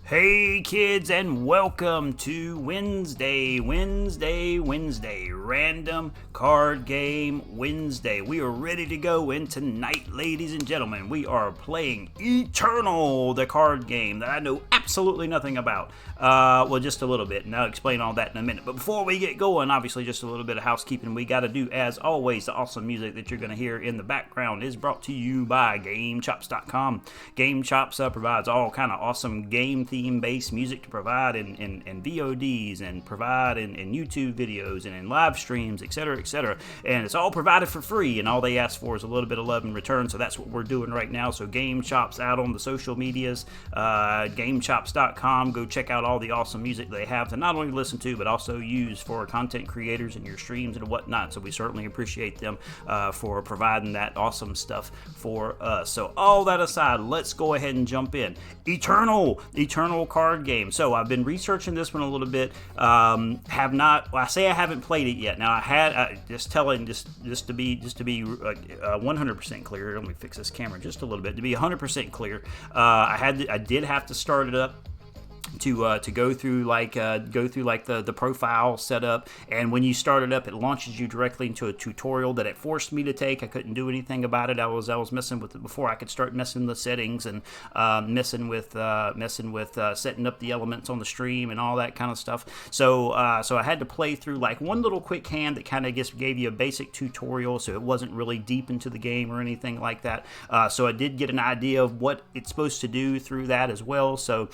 Hey kids, and welcome to Wednesday, Random Card Game Wednesday. We are ready to go, and tonight, ladies and gentlemen, we are playing Eternal, the card game that I know absolutely nothing about. Well, just a little bit, and I'll explain all that in a minute. But before we get going, obviously just a little bit of housekeeping we got to do. As always, the awesome music that you're going to hear in the background is brought to you by GameChops.com. GameChops provides all kind of awesome game theme-based music to provide in VODs and provide in YouTube videos and in live streams, etc., etc. And it's all provided for free, and all they ask for is a little bit of love in return, so that's what we're doing right now. So GameChops out on the social medias, GameChops.com. Go check out all the awesome music they have to not only listen to, but also use for content creators and your streams and whatnot. So we certainly appreciate them for providing that awesome stuff for us. So all that aside, let's go ahead and jump in. Eternal card game. So I've been researching this one a little bit. Have not. Well, I say I haven't played it yet. Now I had just to be 100% clear. Let me fix this camera just a little bit to be 100% clear. I did have to start it up to go through the profile setup, and when you start it up, it launches you directly into a tutorial that it forced me to take. I couldn't do anything about it. I was messing with it before I could start messing with settings and messing with setting up the elements on the stream and all that kind of stuff. So I had to play through like one little quick hand that kind of just gave you a basic tutorial, so it wasn't really deep into the game or anything like that. So I did get an idea of what it's supposed to do through that as well. So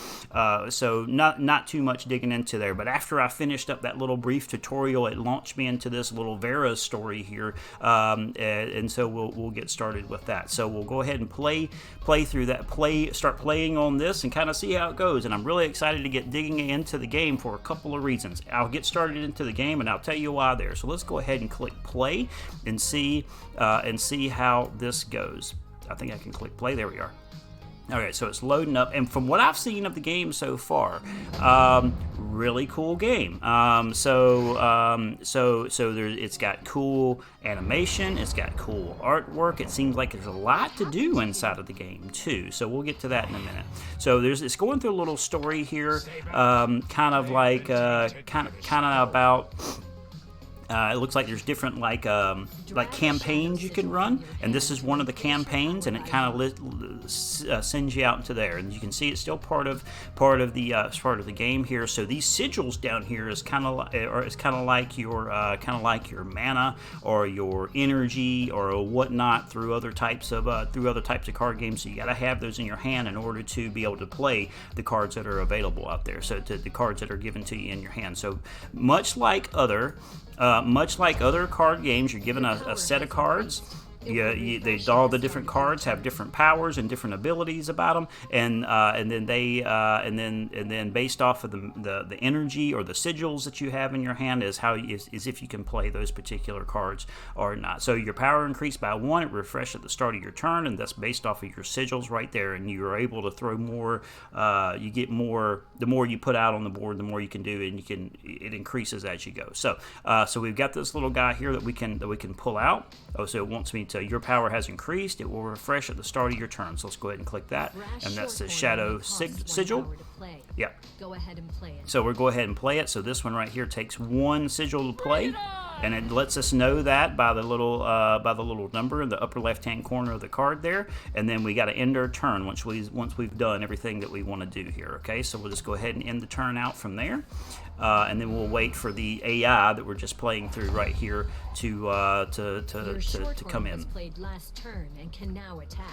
not too much digging into there. But after I finished up that little brief tutorial, it launched me into this little Vera story here, and so we'll get started with that. So we'll go ahead and play through that, start playing on this, and kind of see how it goes. And I'm really excited to get digging into the game for a couple of reasons. I'll get started into the game, and I'll tell you why there. So let's go ahead and click play and see how this goes. I think I can click play. There we are. Alright, so it's loading up, and from what I've seen of the game so far, really cool game. It's got cool animation, it's got cool artwork. It seems like there's a lot to do inside of the game too. So we'll get to that in a minute. So it's going through a little story here, kind of about. It looks like there's different like campaigns you can run, and this is one of the campaigns, and it kind of sends you out into there. And you can see it's still part of the game here. So these sigils down here is kind of like your mana or your energy or whatnot through other types of card games. So you got to have those in your hand in order to be able to play the cards that are available out there. So the cards that are given to you in your hand. So much like other card games, you're given a set of cards. All the different cards have different powers and different abilities about them, and then based off of the energy or the sigils that you have in your hand is if you can play those particular cards or not. So your power increased by 1. It refreshed at the start of your turn, and that's based off of your sigils right there. And you're able to throw more. You get more. The more you put out on the board, the more you can do, and it increases as you go. So we've got this little guy here that we can pull out. Oh, so it wants me to. Your power has increased. It will refresh at the start of your turn. So let's go ahead and click that, and that's the shadow sigil. Yeah. Go ahead and play it. So we'll go ahead and play it. So this one right here takes 1 sigil to play, and it lets us know that by the little number in the upper left-hand corner of the card there. And then we got to end our turn once we've done everything that we want to do here. Okay, so we'll just go ahead and end the turn out from there, and then we'll wait for the AI that we're just playing through right here to come in.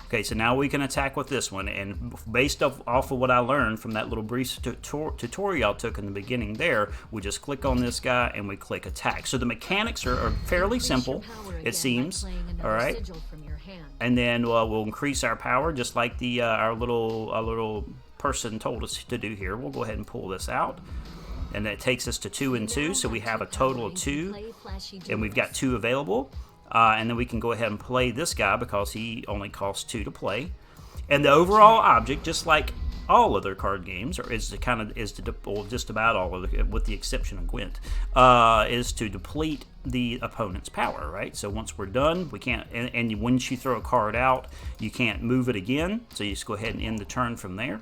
Okay, so now we can attack with this one, and based off of what I learned from that little brief tutorial I took in the beginning there, we just click on this guy and we click attack. So the mechanics are fairly simple, it seems. All right, and then we'll increase our power just like our little person told us to do here. We'll go ahead and pull this out, and that takes us to 2 and 2, so we have a total of 2, and we've got 2 available. And then we can go ahead and play this guy because he only costs 2 to play. And the overall object, just like all other card games, just about all of them, with the exception of Gwent, is to deplete the opponent's power, right? So once we're done, we can't, and once you throw a card out, you can't move it again. So you just go ahead and end the turn from there.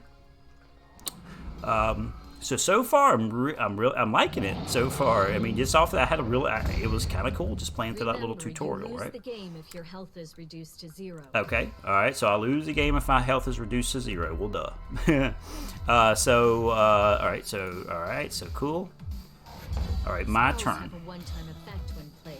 So far I'm liking it so far. I mean, just off that, I had a real. It was kind of cool just playing through that little tutorial, you lose right? the game if your health is reduced to 0. Okay, all right. So I lose the game if my health is reduced to 0. Well, duh. All right. So cool. All right, my Spells turn. have a one-time effect when played.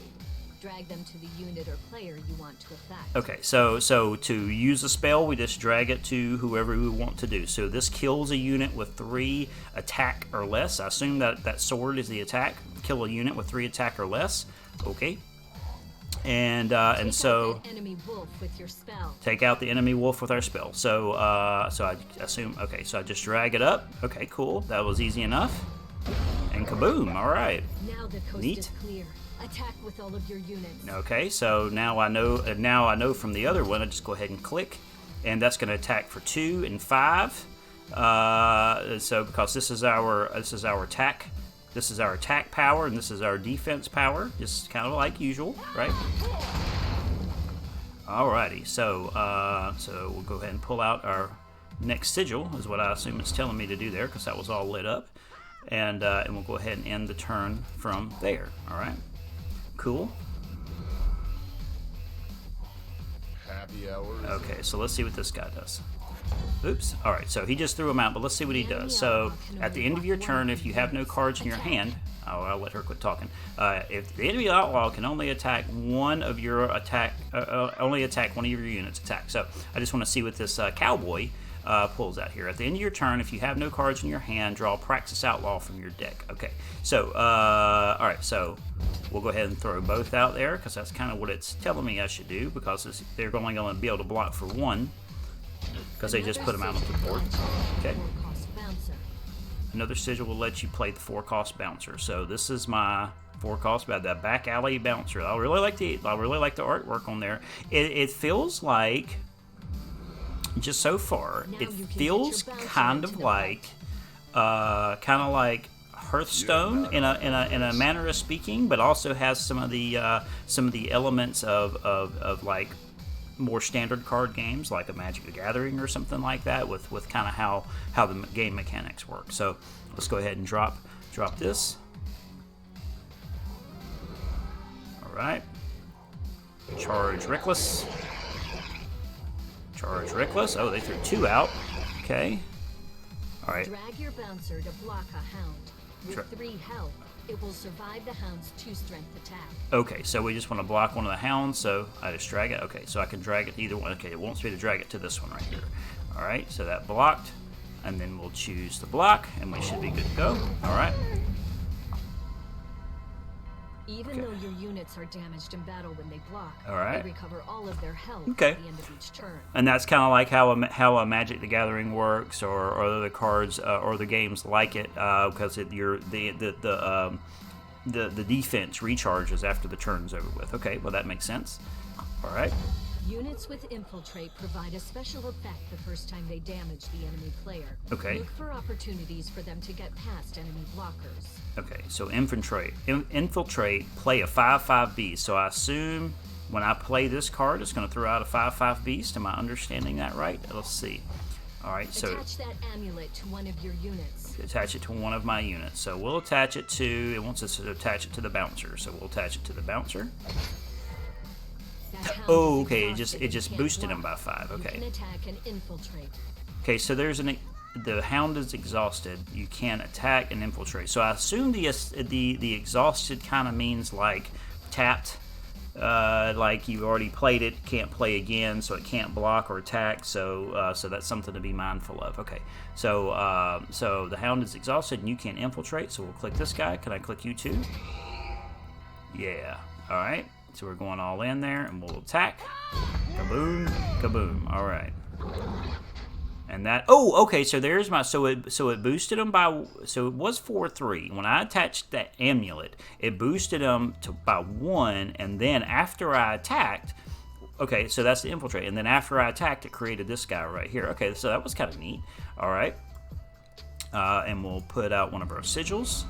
Drag them to the unit or player you want to affect. Okay, so to use a spell, we just drag it to whoever we want to do. So this kills a unit with 3 attack or less. I assume that sword is the attack. Kill a unit with 3 attack or less. Okay. And so Take out that enemy wolf with your spell. take out the enemy wolf with our spell. So I assume, okay, so I just drag it up. Okay, cool. That was easy enough. And kaboom! All right. Now the coast Neat. is clear. Attack with all of your units. Okay, so now I know. Now I know from the other one. I just go ahead and click, and that's going to attack for 2 and 5. So because this is our attack. This is our attack power, and this is our defense power, just kind of like usual, right? Alrighty, so we'll go ahead and pull out our next sigil, is what I assume it's telling me to do there, because that was all lit up, and we'll go ahead and end the turn from there. All right, cool. Happy hour. Okay, so let's see what this guy does. Oops. All right, so he just threw him out, but let's see what he does. So at the end of your turn, if you have no cards in your hand, I'll let her quit talking. If the enemy outlaw can only attack one of your only attack one of your units' attack. So I just want to see what this cowboy pulls out here. At the end of your turn, if you have no cards in your hand, draw Praxis Outlaw from your deck. Okay, so all right, so we'll go ahead and throw both out there because that's kind of what it's telling me I should do, because they're only going to be able to block for 1. Because they just put them out onto the board. Okay. Another sigil will let you play the 4-cost bouncer. So this is my 4-cost, that back alley bouncer. I really like the artwork on there. It feels like, just so far, it feels kind of like Hearthstone in a manner of speaking, but also has some of the elements of like more standard card games like a Magic the Gathering or something like that, with kind of how the game mechanics work. So let's go ahead and drop this. All right, charge Reckless. Oh, they threw 2 out. Okay. All right. Drag your bouncer to block a hound. With 3 health, it will survive the hound's 2 strength attack. Okay, so we just want to block one of the hounds, so I just drag it. Okay, so I can drag it to either one. Okay, it wants me to drag it to this one right here. All right, so that blocked, and then we'll choose the block, and we should be good to go. All right. Even though your units are damaged in battle when they block, all right, they recover all of their health at the end of each turn. And that's kind of like how a Magic the Gathering works, or other cards or the games like it, because the defense recharges after the turn's over with. Okay, well that makes sense. All right. Units with Infiltrate provide a special effect the first time they damage the enemy player. Okay. Look for opportunities for them to get past enemy blockers. Okay, so Infiltrate, play a 5/5 beast. So I assume when I play this card, it's going to throw out a 5/5 beast. Am I understanding that right? Let's see. All right, so attach that amulet to one of your units. Attach it to one of my units. So we'll attach it to. It wants us to attach it to the bouncer. So we'll attach it to the bouncer. Oh, okay. It just boosted him by 5. Okay. You can attack and infiltrate. Okay, so the hound is exhausted. You can't attack and infiltrate. So I assume the exhausted kind of means like tapped, like you've already played it, can't play again, so it can't block or attack. So that's something to be mindful of. Okay, so the hound is exhausted and you can't infiltrate. So we'll click this guy. Can I click you too? Yeah. All right. So we're going all in there, and we'll attack. Kaboom, kaboom. All right. And that. Oh, okay. So there's my. So it boosted him by. So it was 4/3. When I attached that amulet, it boosted him by 1, and then after I attacked. Okay, so that's the infiltrate, and then after I attacked, it created this guy right here. Okay, so that was kind of neat. All right. And we'll put out one of our sigils.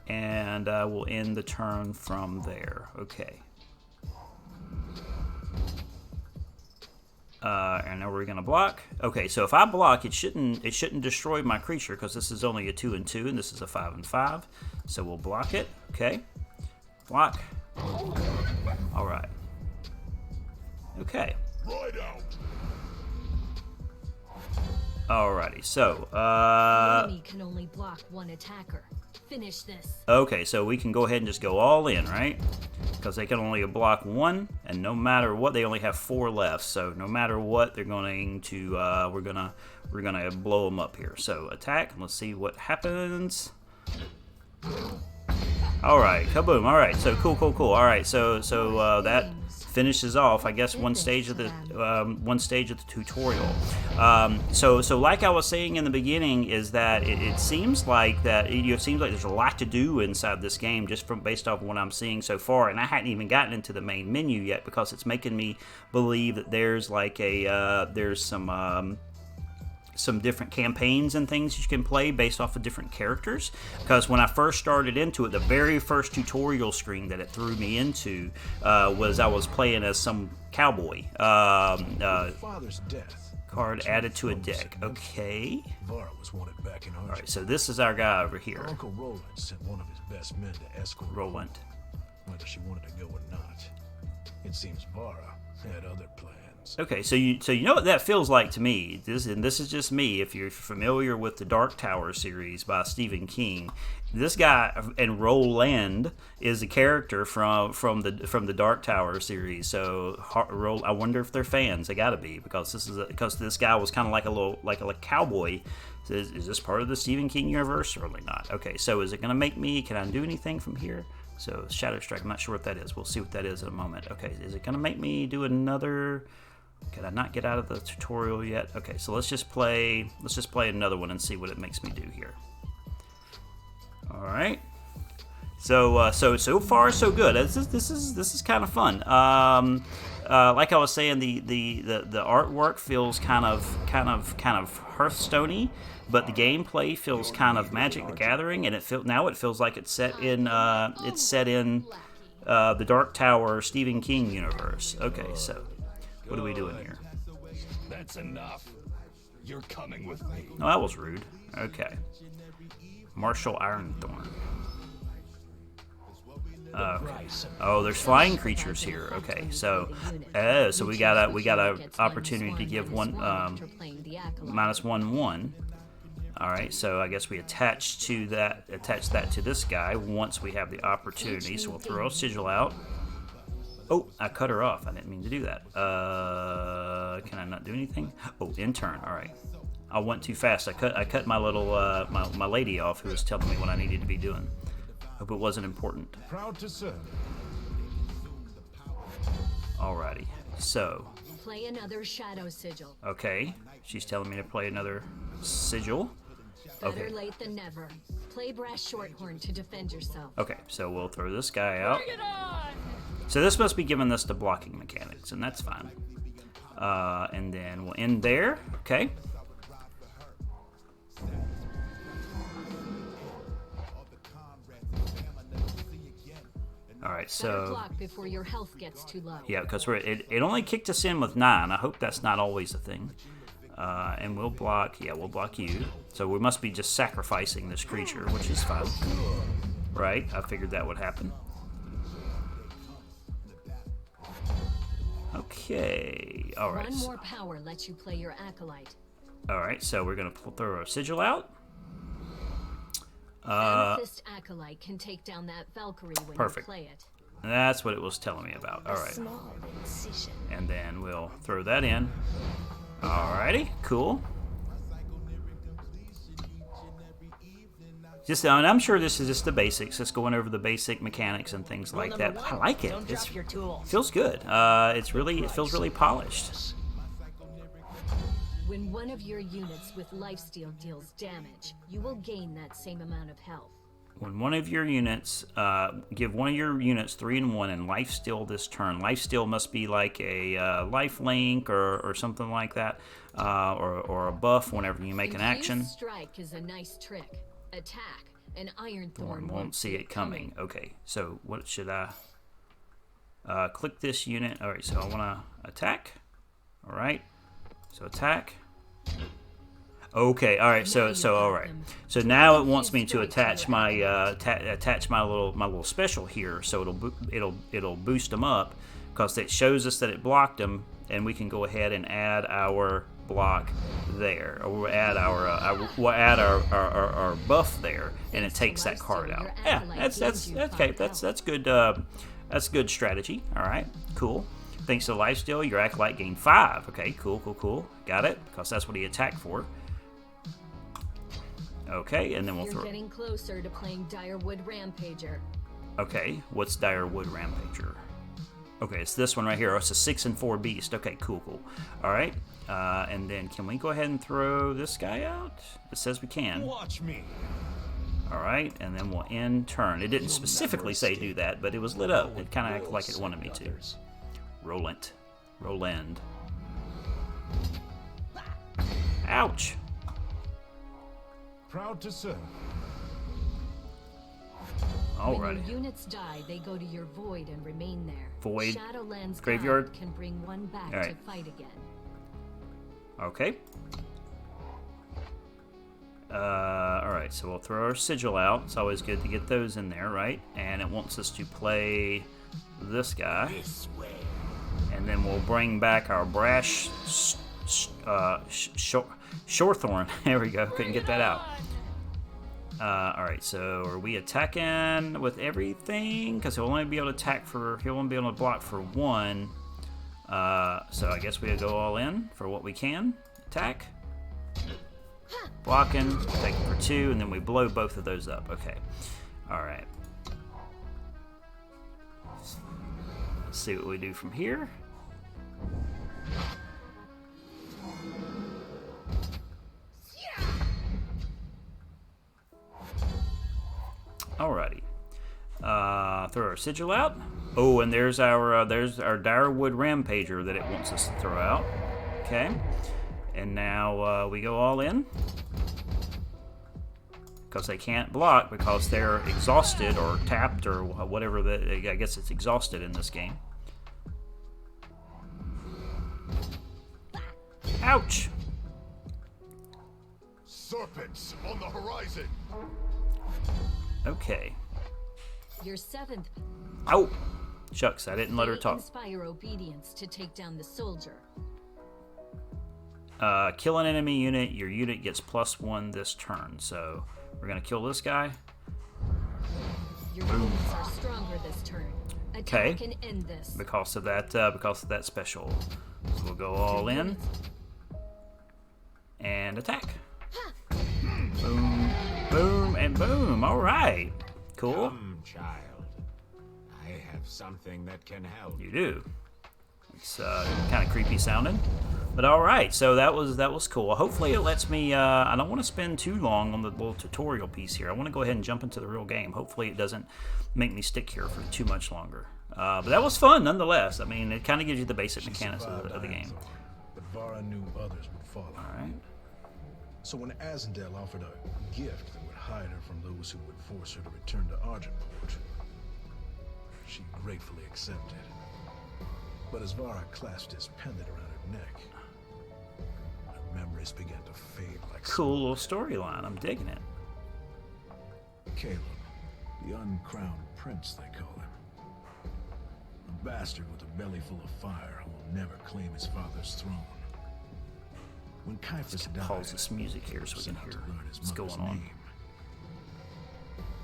And we'll end the turn from there. Okay. And now we're gonna block. Okay, so if I block, it shouldn't destroy my creature because this is only a 2 and 2, and this is a 5 and 5. So we'll block it. Okay, block. All right. Okay. Right out. Alrighty. So The enemy can only block one attacker. Finish this. okay, so we can go ahead and just go all in, right? Because they can only block one, and no matter what, they only have 4 left. So no matter what, they're going to we're gonna blow them up here. So attack. Let's see what happens. All right, kaboom. All right, so cool. All right, so that finishes off, I guess, one stage of the tutorial. So like I was saying in the beginning, is that it seems like it seems like there's a lot to do inside this game, just from based off what I'm seeing so far, and I hadn't even gotten into the main menu yet because it's making me believe that there's like there's some different campaigns and things you can play based off of different characters. Because when I first started into it, the very first tutorial screen that it threw me into was I was playing as some cowboy. Father's death. Card added to a deck. Okay. Vara was wanted back in All right, so this is our guy over here. Uncle Roland sent one of his best men to escort Roland. whether she wanted to go or not. It seems Vara had other plans. Okay, so you know what that feels like to me. This is just me. If you're familiar with the Dark Tower series by Stephen King, this guy and Roland is a character from the Dark Tower series. So I wonder if they're fans. They got to be, because this guy was kind of like a cowboy. So is this part of the Stephen King universe? Certainly not. Okay, so is it going to make me? Can I do anything from here? So Shadow Strike. I'm not sure what that is. We'll see what that is in a moment. Okay, is it going to make me do another? Can I not get out of the tutorial yet? Okay, so let's just play another one and see what it makes me do here. All right. So far so good. This is kind of fun. Like I was saying, the artwork feels kind of Hearthstone-y, but the gameplay feels kind of Magic the Gathering, and it feels like it's set in the Dark Tower Stephen King universe. Okay, so what are we doing here? That's enough. You're coming with me. Oh, that was rude. Okay. Marshall Ironthorn. Okay. Oh, there's flying creatures here. Okay, so we got a opportunity to give one -1/1. All right, so I guess we attach that to this guy once we have the opportunity. So we'll throw a sigil out. Oh, I cut her off. I didn't mean to do that. Can I not do anything? Oh, in turn. All right. I went too fast. I cut my little my lady off, who was telling me what I needed to be doing. Hope it wasn't important. Proud to serve. Alrighty. So. Play another shadow sigil. Okay. She's telling me to play another sigil. Better Okay. late than never. Play Brass Shorthorn to defend yourself. Okay. So we'll throw this guy out. So this must be giving us the blocking mechanics, and that's fine. And then we'll end there. Okay. All right, Better so block before your health gets too low. yeah, because it only kicked us in with 9. I hope that's not always a thing. And we'll block. Yeah, we'll block you. So we must be just sacrificing this creature, which is fine. Right? I figured that would happen. Okay. All right. One more power lets you play your acolyte. All right. So we're gonna throw our sigil out. Amethyst acolyte can take down that Valkyrie when Perfect. you play it. That's what it was telling me about. All right. Small incision. And then we'll throw that in. Alrighty, cool. Just, and I'm sure this is just the basics, just going over the basic mechanics and things like that. I like it. It feels good. It feels really polished. When one of your units with lifesteal deals damage, you will gain that same amount of health. When one of your units, give one of your units 3 and 1 and lifesteal this turn. Lifesteal must be like a life link or something like that, or a buff whenever you make an action. Infused strike is a nice trick. Attack, and Ironthorn Thorn won't see it coming. Okay, so what should I click this unit? All right, so I want to attack. All right, So attack. Okay, all right. So all right. So now it wants me to attach my attach my little special here. So it'll boost them up because it shows us that it blocked them, and we can go ahead and add our block there, or we'll add our buff there, and it takes that card out. Yeah, that's okay. That's good. That's good strategy. All right, cool. Thanks to lifesteal, your acolyte gained 5. Okay, cool. Got it, because that's what he attacked for. Okay, and then we'll You're throw. getting closer to playing Direwood Rampager. Okay, what's Direwood Rampager? Okay, it's this one right here. Oh, it's a 6 and 4 beast. Okay, cool. All right, and then can we go ahead and throw this guy out? It says we can. Watch me. All right, and then we'll end turn. It didn't specifically say do that, but it was lit up. It kind of acted like it wanted me to. Roland. Ouch. Proud to serve. When Alrighty. your units die, they go to your void and remain there. Void, Shadowlands graveyard. Guide can bring one back Alright. to fight again. Okay. Alright, so we'll throw our sigil out. It's always good to get those in there, right? And it wants us to play this guy. This way. And then we'll bring back our brash Shorethorn. There we go. Couldn't get that out. Alright, so are we attacking with everything? Because he'll only be able to attack for... He'll only be able to block for 1. So I guess we'll go all in for what we can. Attack. Blocking. Taking for 2, and then we blow both of those up. Okay. Alright. Let's see what we do from here. Alrighty. Throw our sigil out. Oh, and there's our Direwood Rampager that it wants us to throw out. Okay. And now we go all in. Because they can't block because they're exhausted or tapped or whatever. I guess it's exhausted in this game. Ouch! Serpents on the horizon. Okay. Your 7th. Oh! Shucks, I didn't let her They talk. Inspire obedience to take down the soldier. Kill an enemy unit, your unit gets +1 this turn. So we're gonna kill this guy. Your units are stronger this turn. Okay. Attack and end this. Because of that special. So we'll go all in and attack. Boom, boom, and boom. All right, cool. Come, child. I have something that can help. You do. It's kind of creepy sounding, but all right. So that was cool. Hopefully it lets me. I don't want to spend too long on the little tutorial piece here. I want to go ahead and jump into the real game. Hopefully it doesn't make me stick here for too much longer. But that was fun nonetheless. I mean, it kind of gives you the basic mechanics of the game. But Vara knew others would follow. All right. So when Azendel offered a gift that would hide her from those who would force her to return to Argentport, she gratefully accepted. But as Vara clasped his pendant around her neck, her memories began to fade like Cool little storyline. I'm digging it. Caleb, the uncrowned prince, they call him. A bastard with a belly full of fire who will never claim his father's throne. When Caiaphas died, Pause this music here so we can set out hear to learn his what's going mother's on. name.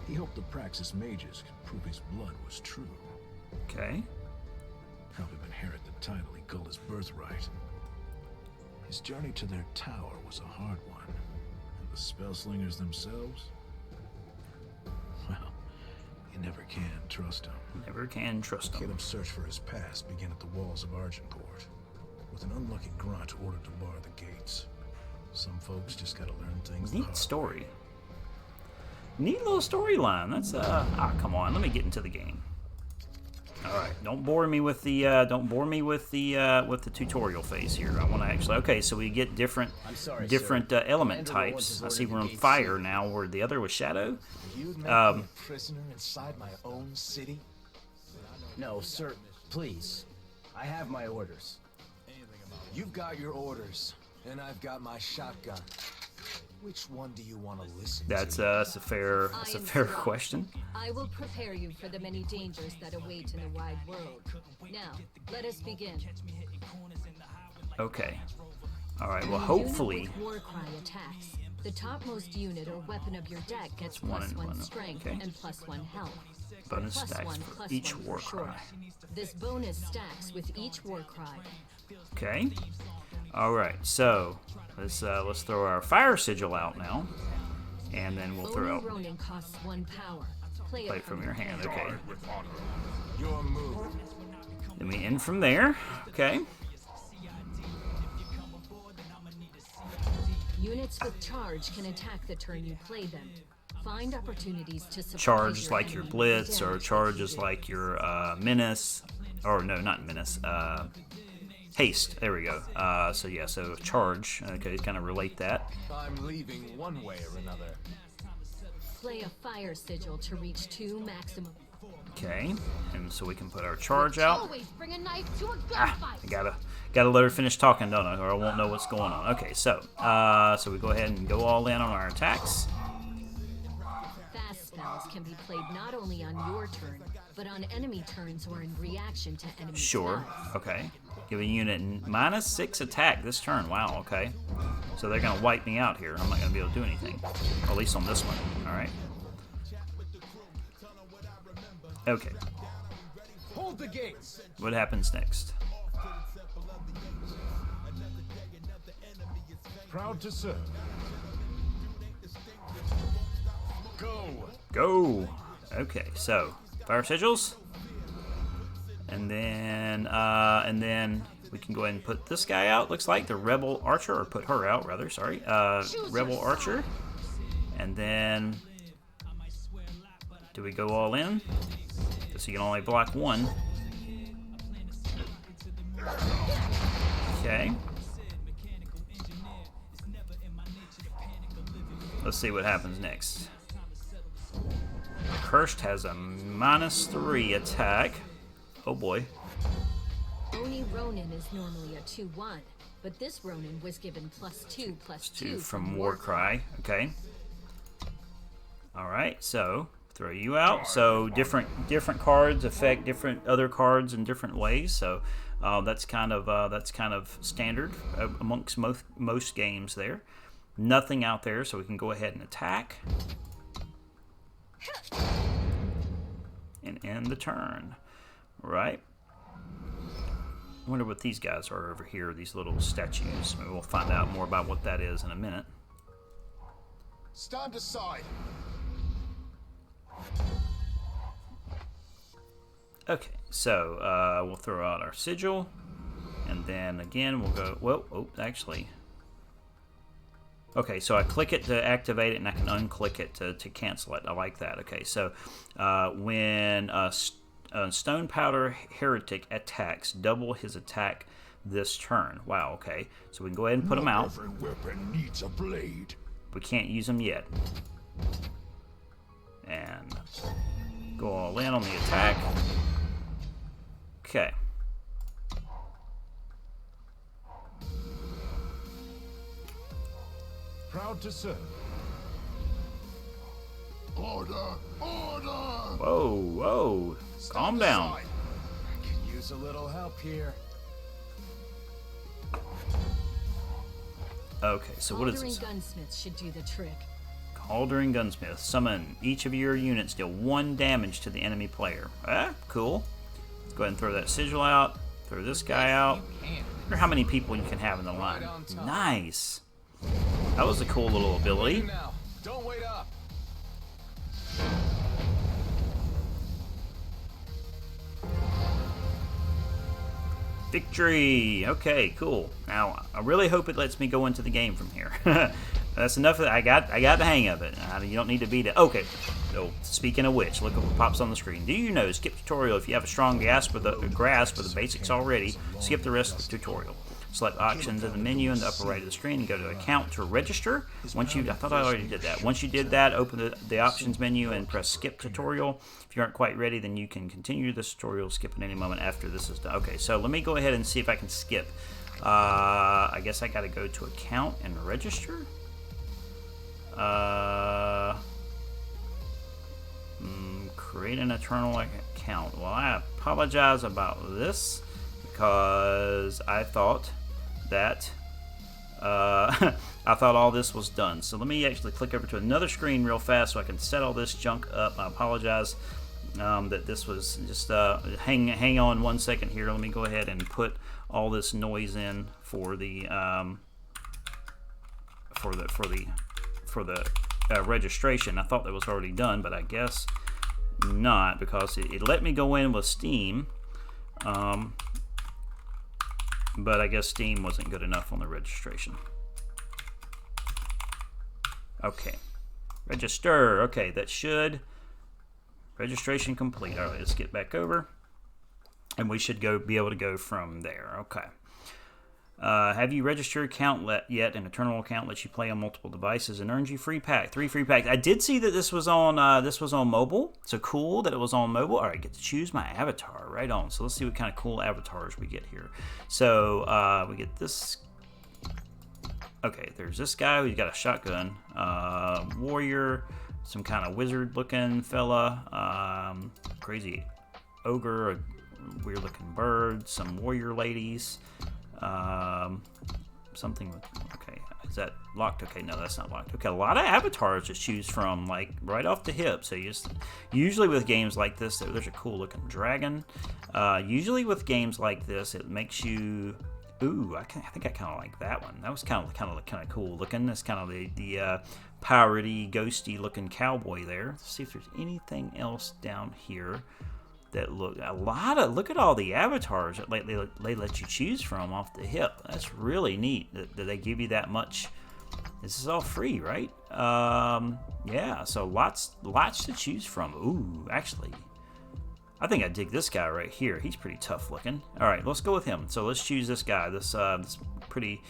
He hoped the Praxis mages could prove his blood was true. Okay. Help him inherit the title he called his birthright. His journey to their tower was a hard one. And the spellslingers themselves? Well, you never can trust them. Never can trust them. Caleb's search for his past began at the walls of Argentport, with an unlucky grunt ordered to bar the gates. Some folks just gotta learn things the Neat hard story. way. Neat little storyline. That's come on. Let me get into the game. All right. Don't bore me with the tutorial phase here. I want to actually. Okay, so we get different element types. I see we're on fire now, where the other was shadow. You'd make me a prisoner inside my own city? No, sir, please. I have my orders. You've got your orders, and I've got my shotgun. Which one do you want to listen That's to? that's a fair question. I will prepare you for the many dangers that await in the wide world. Now, let us begin. Okay. All right. Well, Unit hopefully. with war cry attacks. The topmost unit or weapon of your deck gets one plus and 1 one, strength okay. and plus 1 health. Bonus Plus stacks 1, for plus each 1 war for short. cry. This bonus stacks with each war cry. Okay. All right. So let's throw our fire sigil out now, and then we'll throw Only out Ronin costs 1 power. Play play from your hand. Okay. With honor. Your move. Then we end from there. Okay. Units with charge can attack the turn you play them. Find opportunities to surprise Charge your like your enemy blitz, with or damage charges executed. like your menace, or no, not menace. Haste. There we go. So yeah. So charge. Okay. Kind of relate that. I'm leaving one way or another. Play a fire sigil to reach 2 maximum. Okay. And so we can put our charge out. Always bring a knife to a I gunfight. gotta let her finish talking, don't I? Or I won't know what's going on. Okay, so we go ahead and go all in on our attacks. Fast spells can be played not only on your turn, but on enemy turns or in reaction to enemy Sure. spells. Okay. Give a unit -6 attack this turn. Wow. Okay. So they're gonna wipe me out here. I'm not gonna be able to do anything. Or at least on this one. All right. Okay. Hold the gates. What happens next? Proud to serve. Go. Go. Okay. So fire sigils, and then we can go ahead and put this guy out. Looks like the rebel archer, or put her out rather. Sorry. Rebel archer, and then do we go all in? Because you can only block 1. Okay. Let's see what happens next. Cursed has a -3 attack. Oh boy. Oni Ronin is normally a 2/1, but this Ronin was given +2/+2 From Warcry. Okay. All right. So throw you out. So different cards affect different other cards in different ways. So that's kind of standard amongst most games there. Nothing out there, so we can go ahead and attack and end the turn. Right. I wonder what these guys are over here, these little statues. Maybe we'll find out more about what that is in a minute. Stand aside. Okay, so we'll throw out our sigil, and then again we'll go. Well, oh, actually. Okay, so I click it to activate it, and I can unclick it to cancel it. I like that. Okay, so when Stone Powder Heretic attacks, double his attack this turn. Wow, okay. So we can go ahead and put them out. Every weapon needs a blade. We can't use them yet. And go all in on the attack. Okay. Proud to serve. Order! Order! Whoa, whoa. Calm down. Aside. Could use a little help here. Okay, so what is Aldering this? gunsmiths should do the trick. Aldering Gunsmith. Summon each of your units, deal 1 damage to the enemy player. Ah, cool. Let's go ahead and throw that sigil out. Throw this guy out. I wonder how many people you can have in the line. on top. Nice. That was a cool little ability. Now, don't wait up. Victory. Okay, cool. Now I really hope it lets me go into the game from here. That's enough. I got the hang of it. You don't need to beat it. Okay. So speaking of which, look at what pops on the screen. Do you know skip tutorial? If you have a strong grasp of the basics already, skip the rest of the tutorial. Select options in the menu in the upper right of the screen and go to account to register. I thought I already did that. Once you did that, open the options menu and press skip tutorial. If you aren't quite ready, then you can continue this tutorial, skip at any moment after this is done. Okay, so let me go ahead and see if I can skip I guess I got to go to account and register. Create an eternal account. Well, I apologize about this because I thought that I thought all this was done. So let me actually click over to another screen real fast so I can set all this junk up. I apologize that this was just hang on 1 second here. Let me go ahead and put all this noise in for the registration. I thought that was already done, but I guess not, because it let me go in with Steam, but I guess Steam wasn't good enough on the registration. Okay, register. Okay, that should registration complete. All right, let's get back over, and we should be able to go from there. Okay. Have you registered account yet? An Eternal account lets you play on multiple devices and earns you free pack. 3 free packs. I did see that this was on mobile. So cool that it was on mobile. All right, get to choose my avatar. Right on. So let's see what kind of cool avatars we get here. So we get this. Okay, there's this guy who's got a shotgun. Warrior, some kind of wizard-looking fella. Crazy ogre, a weird-looking bird. Some warrior ladies. Something with, okay, is that locked? Okay, no, that's not locked. Okay, a lot of avatars to choose from, like right off the hip. So you just, usually with games like this, there's a cool looking dragon. Usually with games like this, it makes you, ooh, I think I kind of like that one. That was kind of cool looking. That's kind of the piratey, ghosty looking cowboy there. Let's see if there's anything else down here that look at all the avatars that they let you choose from off the hip. That's really neat that they give you that much. This is all free, right? Yeah, so lots to choose from. Ooh, actually, I think I dig this guy right here. He's pretty tough looking. All right, let's go with him. So let's choose this guy, this pretty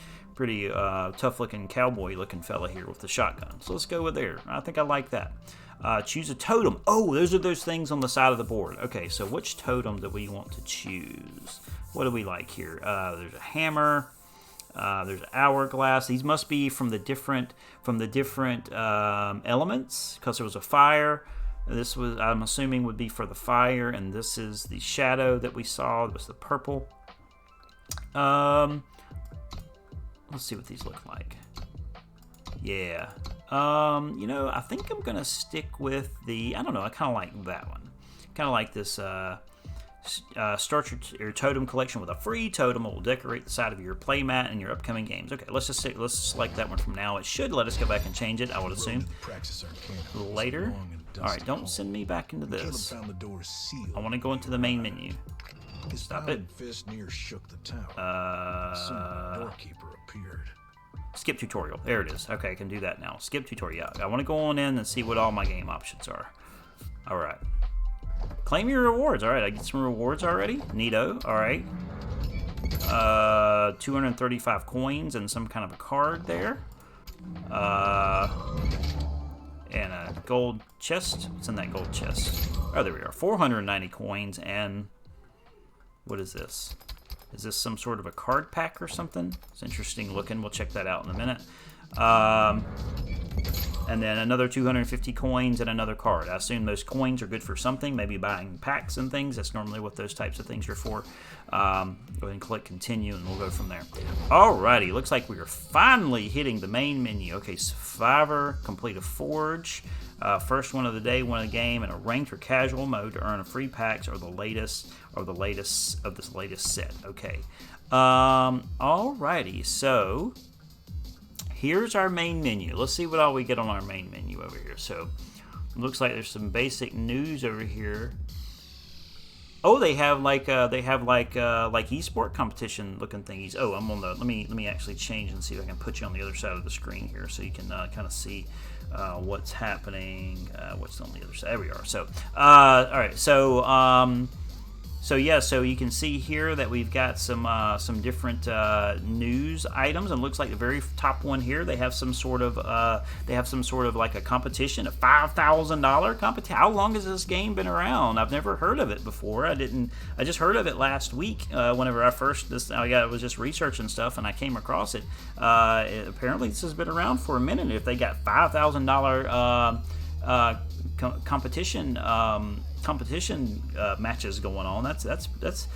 tough looking cowboy looking fella here with the shotgun. So let's go with there. I think I like that. Choose a totem. Oh, those are those things on the side of the board. Okay, so which totem do we want to choose? What do we like here? There's a hammer. There's an hourglass. These must be from the different elements, because there was a fire. This was, I'm assuming, would be for the fire, and this is the shadow that we saw. It was the purple. Let's see what these look like. Yeah. I think I'm gonna stick with the, I don't know, I kind of like that one. Kind of like this, start your totem collection with a free totem that will decorate the side of your playmat in your upcoming games. Okay, let's select that one from now. It should let us go back and change it, I would assume, later. Alright, don't send me back into this. I want to go into the main menu. Stop it. Skip tutorial. There it is. Okay, I can do that now. Skip tutorial. I want to go on in and see what all my game options are. Alright. Claim your rewards. Alright, I get some rewards already. Neato. Alright. 235 coins and some kind of a card there. And a gold chest. What's in that gold chest? Oh, there we are. 490 coins and... what is this? Is this some sort of a card pack or something? It's interesting looking. We'll check that out in a minute. And then another 250 coins and another card. I assume those coins are good for something, maybe buying packs and things. That's normally what those types of things are for. Go ahead and click continue and we'll go from there. Alrighty, looks like we are finally hitting the main menu. Okay, Survivor, complete a forge. First one of the day, win a game in a ranked or casual mode to earn a free packs or the latest of this latest set. Okay. Alrighty, so here's our main menu. Let's see what all we get on our main menu over here. So looks like there's some basic news over here. Oh, they have like esport competition looking thingies. Oh, I'm on the. Let me actually change and see if I can put you on the other side of the screen here, so you can kind of see what's happening. What's on the other side? There we are. So, all right. So, So yeah, so you can see here that we've got some different news items, and it looks like the very top one here, they have some sort of like a competition, a $5,000 competition. How long has this game been around? I've never heard of it before. I just heard of it last week whenever I was just researching stuff and I came across it. Apparently this has been around for a minute. If they got $5,000 competition matches going on, that's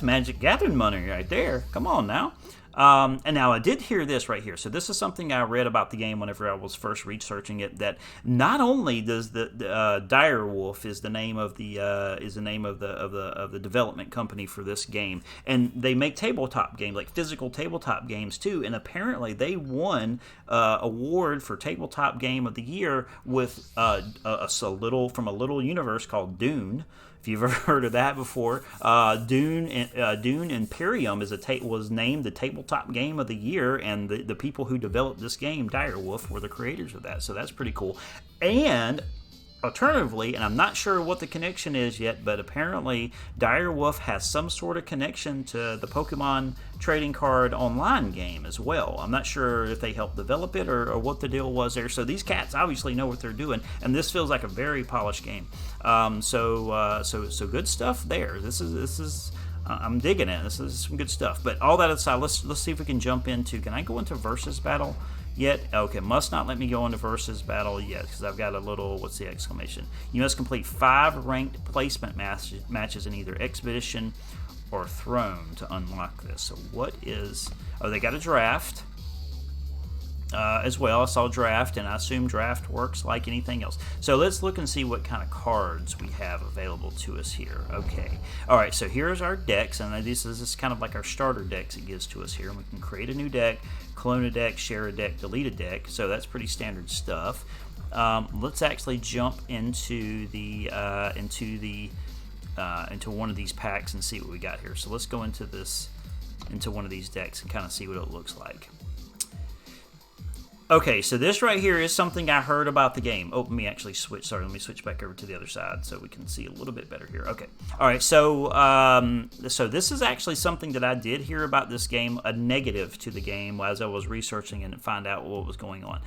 Magic Gathering money right there. Come on now. And now I did hear this right here. So this is something I read about the game whenever I was first researching it. That not only does the Direwolf is the name of the development company for this game, and they make tabletop games, like physical tabletop games too. And apparently they won award for tabletop game of the year with a little universe called Dune. If you've ever heard of that before, Dune Imperium was named the tabletop game of the year, and the people who developed this game, Direwolf, were the creators of that. So that's pretty cool. And alternatively, and I'm not sure what the connection is yet, but apparently Direwolf has some sort of connection to the Pokemon trading card online game as well. I'm not sure if they helped develop it or what the deal was there. So these cats obviously know what they're doing, and this feels like a very polished game. So good stuff there. This is I'm digging it. This is some good stuff. But all that aside, let's see if we can jump into. Can I go into versus battle yet? Okay, must not let me go into versus battle yet because I've got a little, what's the exclamation? You must complete 5 ranked placement matches in either Expedition or Throne to unlock this. So what is... Oh, they got a draft as well. I saw draft, and I assume draft works like anything else. So let's look and see what kind of cards we have available to us here. Okay. All right, so here's our decks, and this is kind of like our starter decks it gives to us here. And we can create a new deck, clone a deck, share a deck, delete a deck. So that's pretty standard stuff. Let's actually jump into one of these packs and see what we got here. So let's go into one of these decks and kind of see what it looks like. Okay, so this right here is something I heard about the game. Oh, let me switch back over to the other side so we can see a little bit better here. Okay, all right, so this is actually something that I did hear about this game, a negative to the game as I was researching and find out what was going on.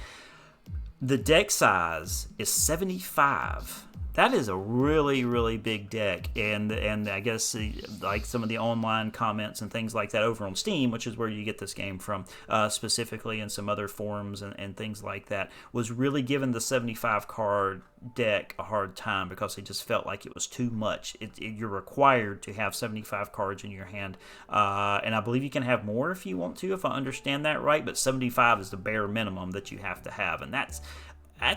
The deck size is 75. That is a really, really big deck, and I guess like some of the online comments and things like that over on Steam, which is where you get this game from specifically, and some other forums and things like that, was really giving the 75 card deck a hard time because they just felt like it was too much. You're required to have 75 cards in your hand, and I believe you can have more if you want to, if I understand that right, but 75 is the bare minimum that you have to have, and that's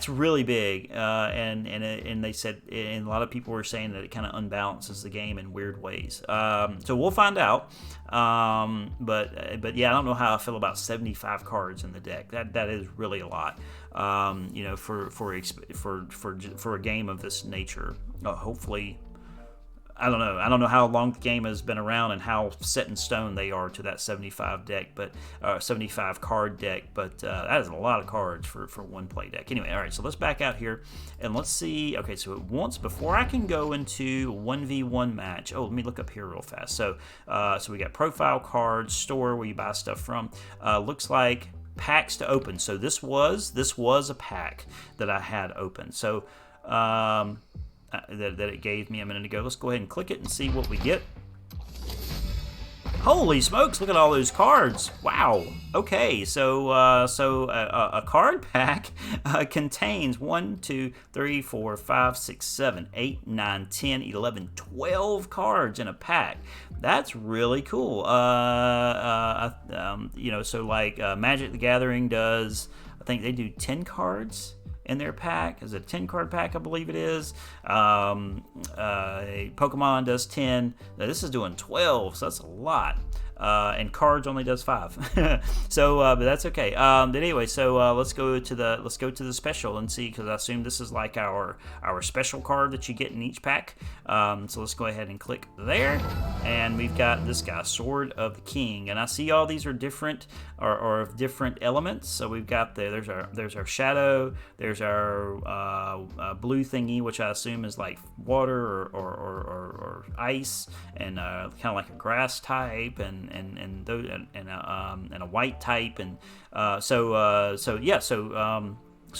really big, and they said, and a lot of people were saying that it kind of unbalances the game in weird ways. So we'll find out. But yeah, I don't know how I feel about 75 cards in the deck. That is really a lot. For a game of this nature. Hopefully. I don't know. I don't know how long the game has been around and how set in stone they are to that 75 deck, but 75 card deck. But that is a lot of cards for one play deck. Anyway, all right. So let's back out here and let's see. Okay, so before I can go into 1v1 match. Oh, let me look up here real fast. So we got profile cards, store where you buy stuff from. Looks like packs to open. So this was a pack that I had open. So. That it gave me a minute ago. Let's go ahead and click it and see what we get. Holy smokes, look at all those cards. Wow. Okay, so a card pack contains 1, 2, 3, 4, 5, 6, 7, 8, 9, 10, 11, 12 cards in a pack. That's really cool. So like Magic the Gathering does, I think they do 10 cards in their pack. Is it a 10 card pack? I believe it is. Pokemon does 10. Now, this is doing 12, so that's a lot. and cards only does 5. So, but that's okay. But anyway, so let's go to the special and see, because I assume this is like our special card that you get in each pack. So let's go ahead and click there, and we've got this guy, Sword of the King, and I see all these are different or of different elements. So we've got there's our shadow, there's our blue thingy, which I assume is like water or ice, and kind of like a grass type, and a white type, and so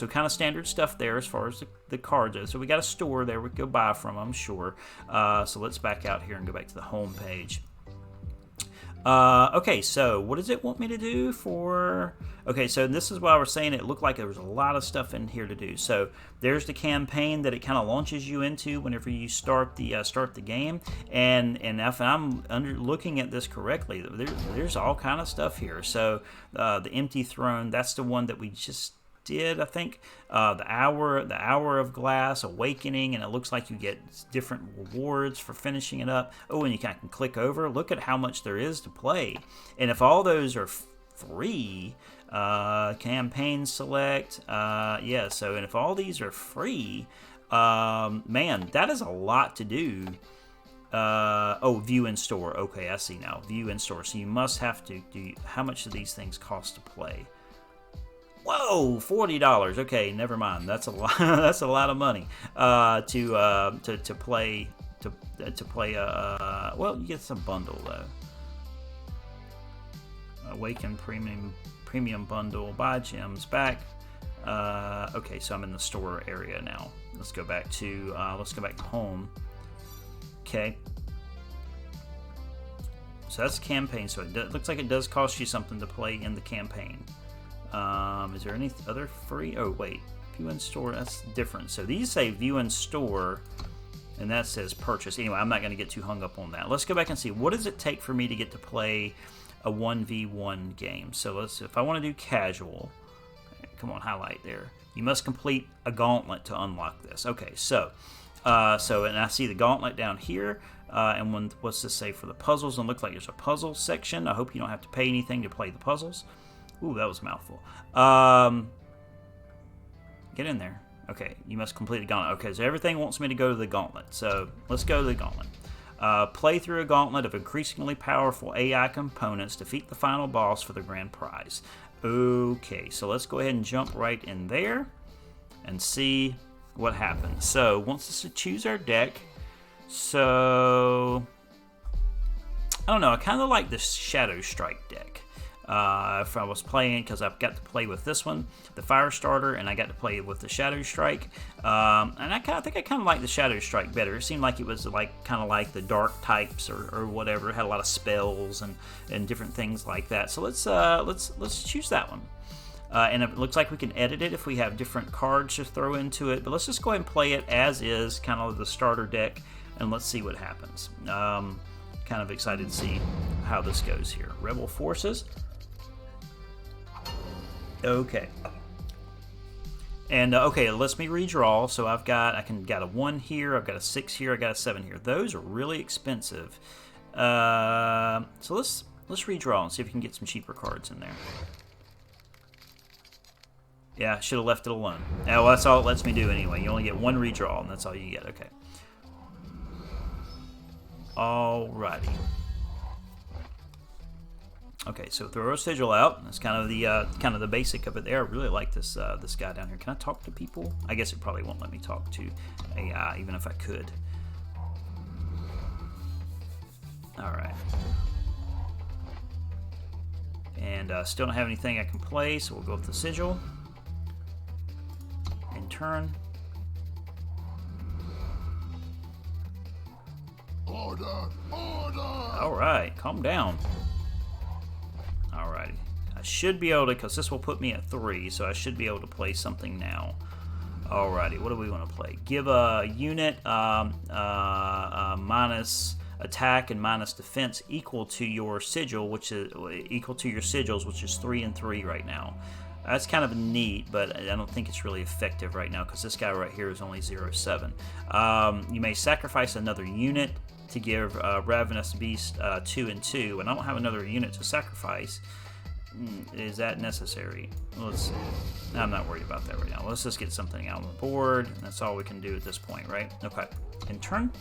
kind of standard stuff there as far as the cards are. So we got a store there we go buy from, I'm sure. So let's back out here and go back to the home page. Okay, so what does it want me to do for... Okay, so this is why we're saying it looked like there was a lot of stuff in here to do. So there's the campaign that it kind of launches you into whenever you start the game. And if I'm looking at this correctly, there's all kind of stuff here. So the Empty Throne, that's the one that we just did, I think. The hour of glass, awakening, and it looks like you get different rewards for finishing it up. Oh, and you can click over. Look at how much there is to play. And if all those are free, campaign select, yeah, so, and if all these are free, man, that is a lot to do. Oh, view in store. Okay, I see now. View in store. So you must have to do, how much do these things cost to play? Whoa, $40. Okay, never mind. That's a lot. That's a lot of money to play. Well, you get some bundle though. Awaken premium bundle. Buy gems back. Okay, so I'm in the store area now. Let's go back to home. Okay. So that's the campaign. So it looks like it does cost you something to play in the campaign. Is there any other free? Oh, wait. View in store. That's different. So these say view in store, and that says purchase. Anyway, I'm not going to get too hung up on that. Let's go back and see. What does it take for me to get to play a 1v1 game? So if I want to do casual, come on, highlight there. You must complete a gauntlet to unlock this. Okay, so and I see the gauntlet down here. And what's this say for the puzzles? And it looks like there's a puzzle section. I hope you don't have to pay anything to play the puzzles. Ooh, that was a mouthful. Get in there. Okay, you must complete the gauntlet. Okay, so everything wants me to go to the gauntlet. So let's go to the gauntlet. Play through a gauntlet of increasingly powerful AI components. Defeat the final boss for the grand prize. Okay, so let's go ahead and jump right in there and see what happens. So wants us to choose our deck. So I don't know. I kind of like the Shadow Strike deck. If I was playing, because I've got to play with this one, the Fire Starter, and I got to play with the Shadow Strike, and I think I kind of like the Shadow Strike better. It seemed like it was kind of like the dark types or whatever. It had a lot of spells and different things like that. So let's choose that one. And it looks like we can edit it if we have different cards to throw into it. But let's just go ahead and play it as is, kind of the starter deck, and let's see what happens. Kind of excited to see how this goes here. Rebel Forces. Okay. And okay, it lets me redraw. So I've got a 1 here, I've got a 6 here, I got a 7 here. Those are really expensive. So let's redraw and see if we can get some cheaper cards in there. Yeah, should have left it alone. Well, that's all it lets me do anyway. You only get 1 redraw, and that's all you get. Okay. Alrighty. Okay, so throw a sigil out. That's kind of the basic of it there. I really like this this guy down here. Can I talk to people? I guess it probably won't let me talk to AI, even if I could. All right. And still don't have anything I can play, so we'll go with the sigil. And turn. Order! Order! All right, calm down. Alrighty. I should be able to, because this will put me at 3, so I should be able to play something now. Alrighty, what do we want to play? Give a unit minus attack and minus defense equal to your sigil, which is equal to your sigils, which is 3 and 3 right now. That's kind of neat, but I don't think it's really effective right now because this guy right here is only 0-7. You may sacrifice another unit to give Ravenous Beast 2 and 2, and I don't have another unit to sacrifice. Is that necessary? Let's see. I'm not worried about that right now. Let's just get something out on the board. That's all we can do at this point, right? Okay. In turn.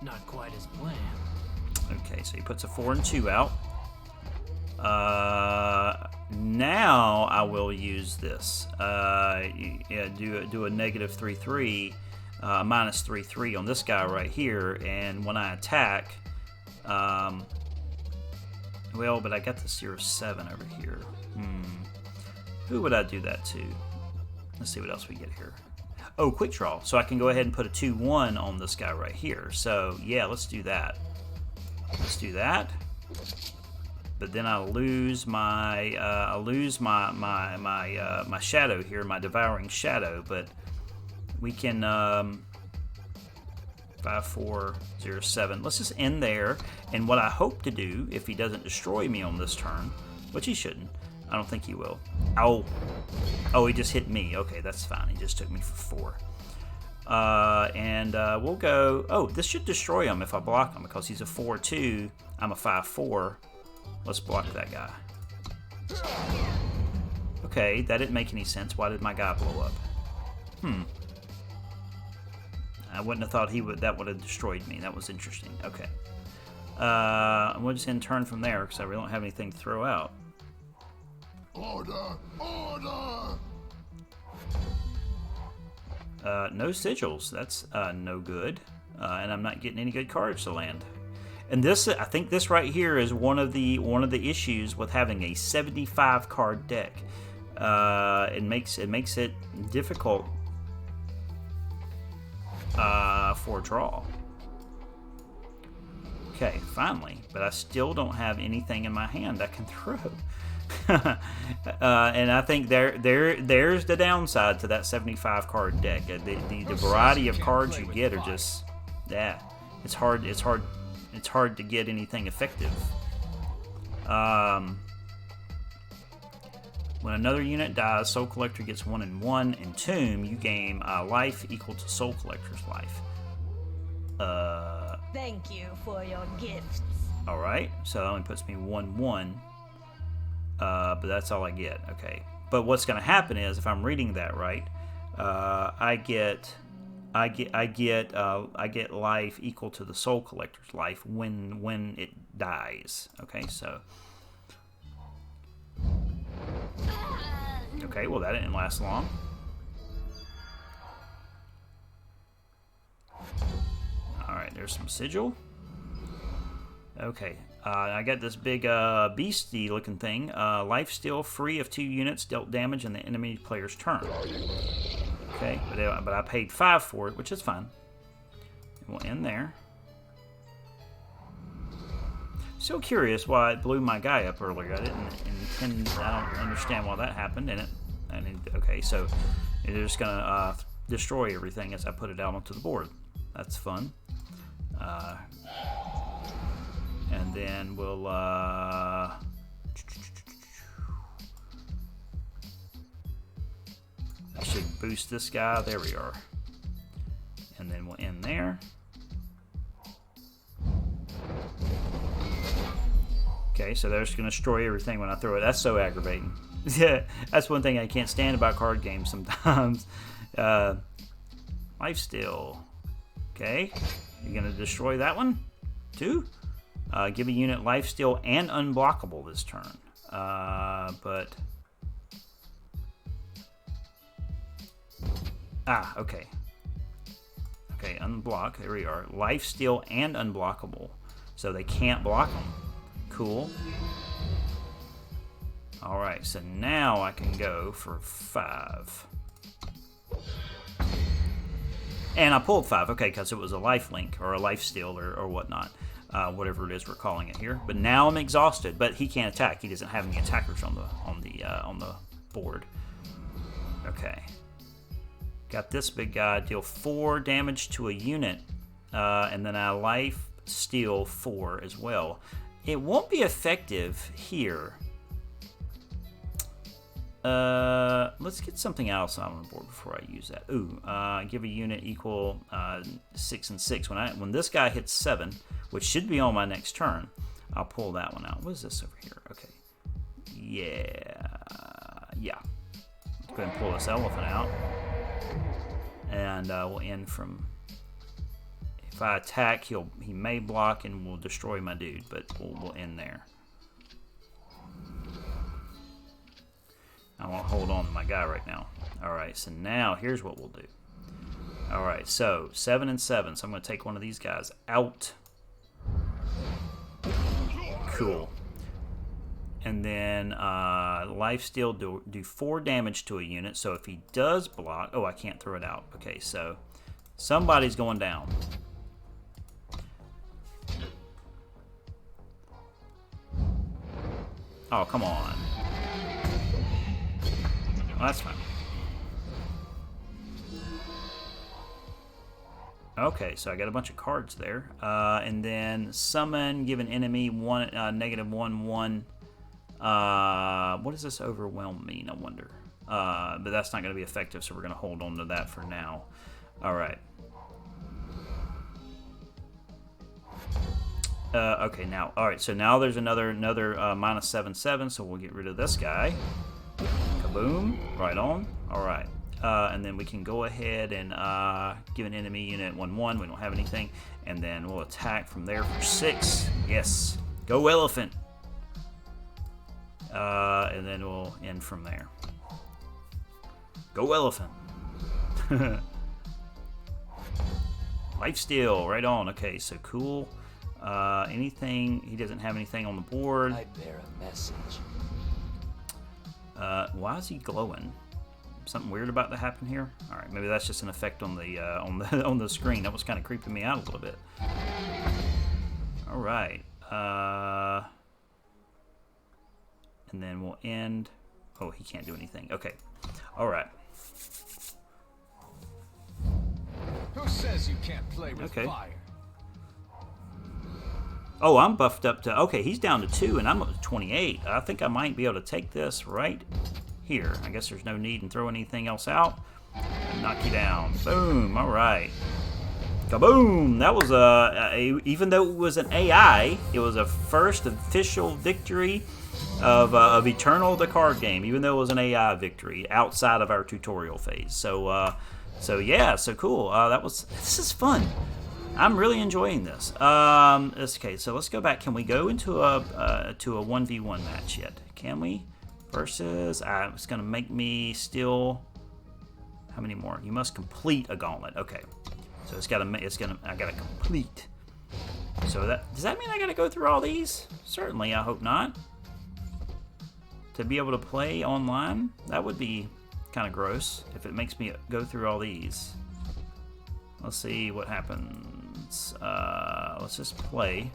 Not quite as planned. Okay, so he puts a 4 and 2 out. Now I will use this. Yeah, do a negative 3/3, minus 3/3 on this guy right here, and when I attack, well, but I got the 0/7 over here. Who would I do that to? Let's see what else we get here. Oh, quick draw. So I can go ahead and put a 2/1 on this guy right here. So yeah, let's do that. Let's do that. But then I lose my my shadow here, my devouring shadow. But we can 5, 4, 0, 7. Let's just end there. And what I hope to do, if he doesn't destroy me on this turn, which he shouldn't, I don't think he will. Oh, he just hit me. Okay, that's fine. He just took me for 4. We'll go. Oh, this should destroy him if I block him because he's a 4/2. I'm a 5/4. Let's block that guy. Okay, that didn't make any sense. Why did my guy blow up? I wouldn't have thought that would have destroyed me. That was interesting. Okay. We'll just end turn from there because I really don't have anything to throw out. Order! Order! No sigils. That's no good. And I'm not getting any good cards to land. And this, I think, this right here is one of the issues with having a 75 card deck. It makes it difficult for a draw. Okay, finally, but I still don't have anything in my hand I can throw. And I think there's the downside to that 75 card deck. The variety of cards you get are just, yeah, it's hard to get anything effective. When another unit dies, Soul Collector gets 1 and 1. In Tomb, you gain life equal to Soul Collector's life. Thank you for your gifts. Alright, so that only puts me 1/1. But that's all I get. Okay. But what's going to happen is, if I'm reading that right, I get life equal to the Soul Collector's life when it dies. Okay, so. Okay, well that didn't last long. Alright, there's some sigil. Okay, I got this big beastie looking thing. Life steal free of 2 units dealt damage in the enemy player's turn. Okay, but I paid 5 for it, which is fine. We'll end there. Still curious why it blew my guy up earlier. I don't understand why that happened. Okay, so they're just gonna destroy everything as I put it out onto the board. That's fun. And then we'll I should boost this guy. There we are. And then we'll end there. Okay, so they're just going to destroy everything when I throw it. That's so aggravating. Yeah, that's one thing I can't stand about card games sometimes. Lifesteal. Okay, you're going to destroy that one too? Give a unit lifesteal and unblockable this turn. Okay. Okay, unblock. There we are. Lifesteal and unblockable. So they can't block them. Cool. Alright, so now I can go for 5. And I pulled 5, okay, because it was a life link or a life steal or whatnot. Whatever it is we're calling it here. But now I'm exhausted, but he can't attack. He doesn't have any attackers on the board. Okay. Got this big guy, deal 4 damage to a unit, and then I life steal 4 as well. It won't be effective here. Let's get something else on the board before I use that. Ooh, give a unit equal 6 and 6. When this guy hits 7, which should be on my next turn, I'll pull that one out. What is this over here? Okay. Yeah. Let's go ahead and pull this elephant out. And we'll end from... If I attack, he may block and will destroy my dude, but we'll end there. I won't hold on to my guy right now. Alright, so now here's what we'll do. Alright, so 7 and 7. So I'm going to take one of these guys out. Cool. And then lifesteal do 4 damage to a unit. So if he does block... Oh, I can't throw it out. Okay, so somebody's going down. Oh, come on. Well, that's fine. Okay, so I got a bunch of cards there. And then summon, give an enemy -1/1. What does this overwhelm mean, I wonder? But that's not going to be effective, so we're going to hold on to that for now. Alright. Okay, now, alright, so now there's another -7/7, so we'll get rid of this guy. Kaboom, right on. Alright, and then we can go ahead and give an enemy unit 1/1. We don't have anything. And then we'll attack from there for 6. Yes, go elephant. And then we'll end from there. Go elephant. Lifesteal, right on. Okay, so cool. Anything, he doesn't have anything on the board. I bear a message. Why is he glowing? Something weird about to happen here? All right, maybe that's just an effect on the on the screen. That was kind of creeping me out a little bit. All right. And then we'll end. Oh, he can't do anything. Okay. All right. Who says you can't play with fire? Oh, I'm buffed up to... Okay, he's down to 2, and I'm up to 28. I think I might be able to take this right here. I guess there's no need in throwing anything else out. And knock you down. Boom. All right. Kaboom! That was even though it was an AI, it was a first official victory of Eternal, the card game. Even though it was an AI victory outside of our tutorial phase. So yeah, so cool. This is fun. I'm really enjoying this. Okay, so let's go back. Can we go into a 1v1 match yet? Can we? Versus, it's gonna make me still. How many more? You must complete a gauntlet. Okay, so I gotta complete. So does that mean I gotta go through all these? Certainly, I hope not. To be able to play online, that would be kind of gross if it makes me go through all these. Let's see what happens. Let's just play.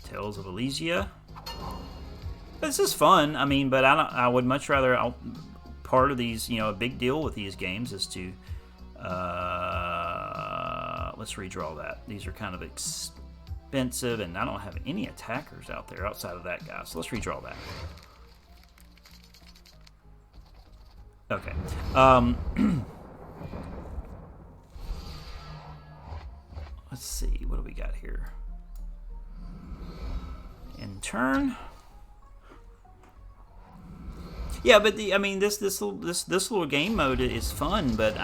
Tales of Elysia. This is fun. I mean, but I would much rather. Part of these, a big deal with these games is to. Let's redraw that. These are kind of expensive, and I don't have any attackers out there outside of that guy. So let's redraw that. Okay. Let's see. What do we got here? In turn. Yeah, but this little game mode is fun, but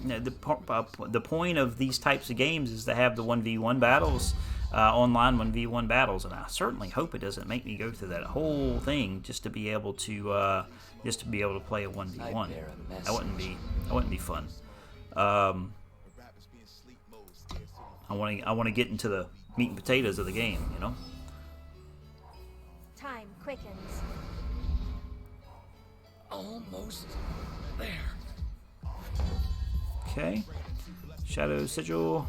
the point of these types of games is to have the 1v1 battles, online 1v1 battles, and I certainly hope it doesn't make me go through that whole thing just to be able to play a 1v1. That wouldn't be fun. I want to get into the meat and potatoes of the game, Time quickens. Almost there. Okay. Shadow Sigil.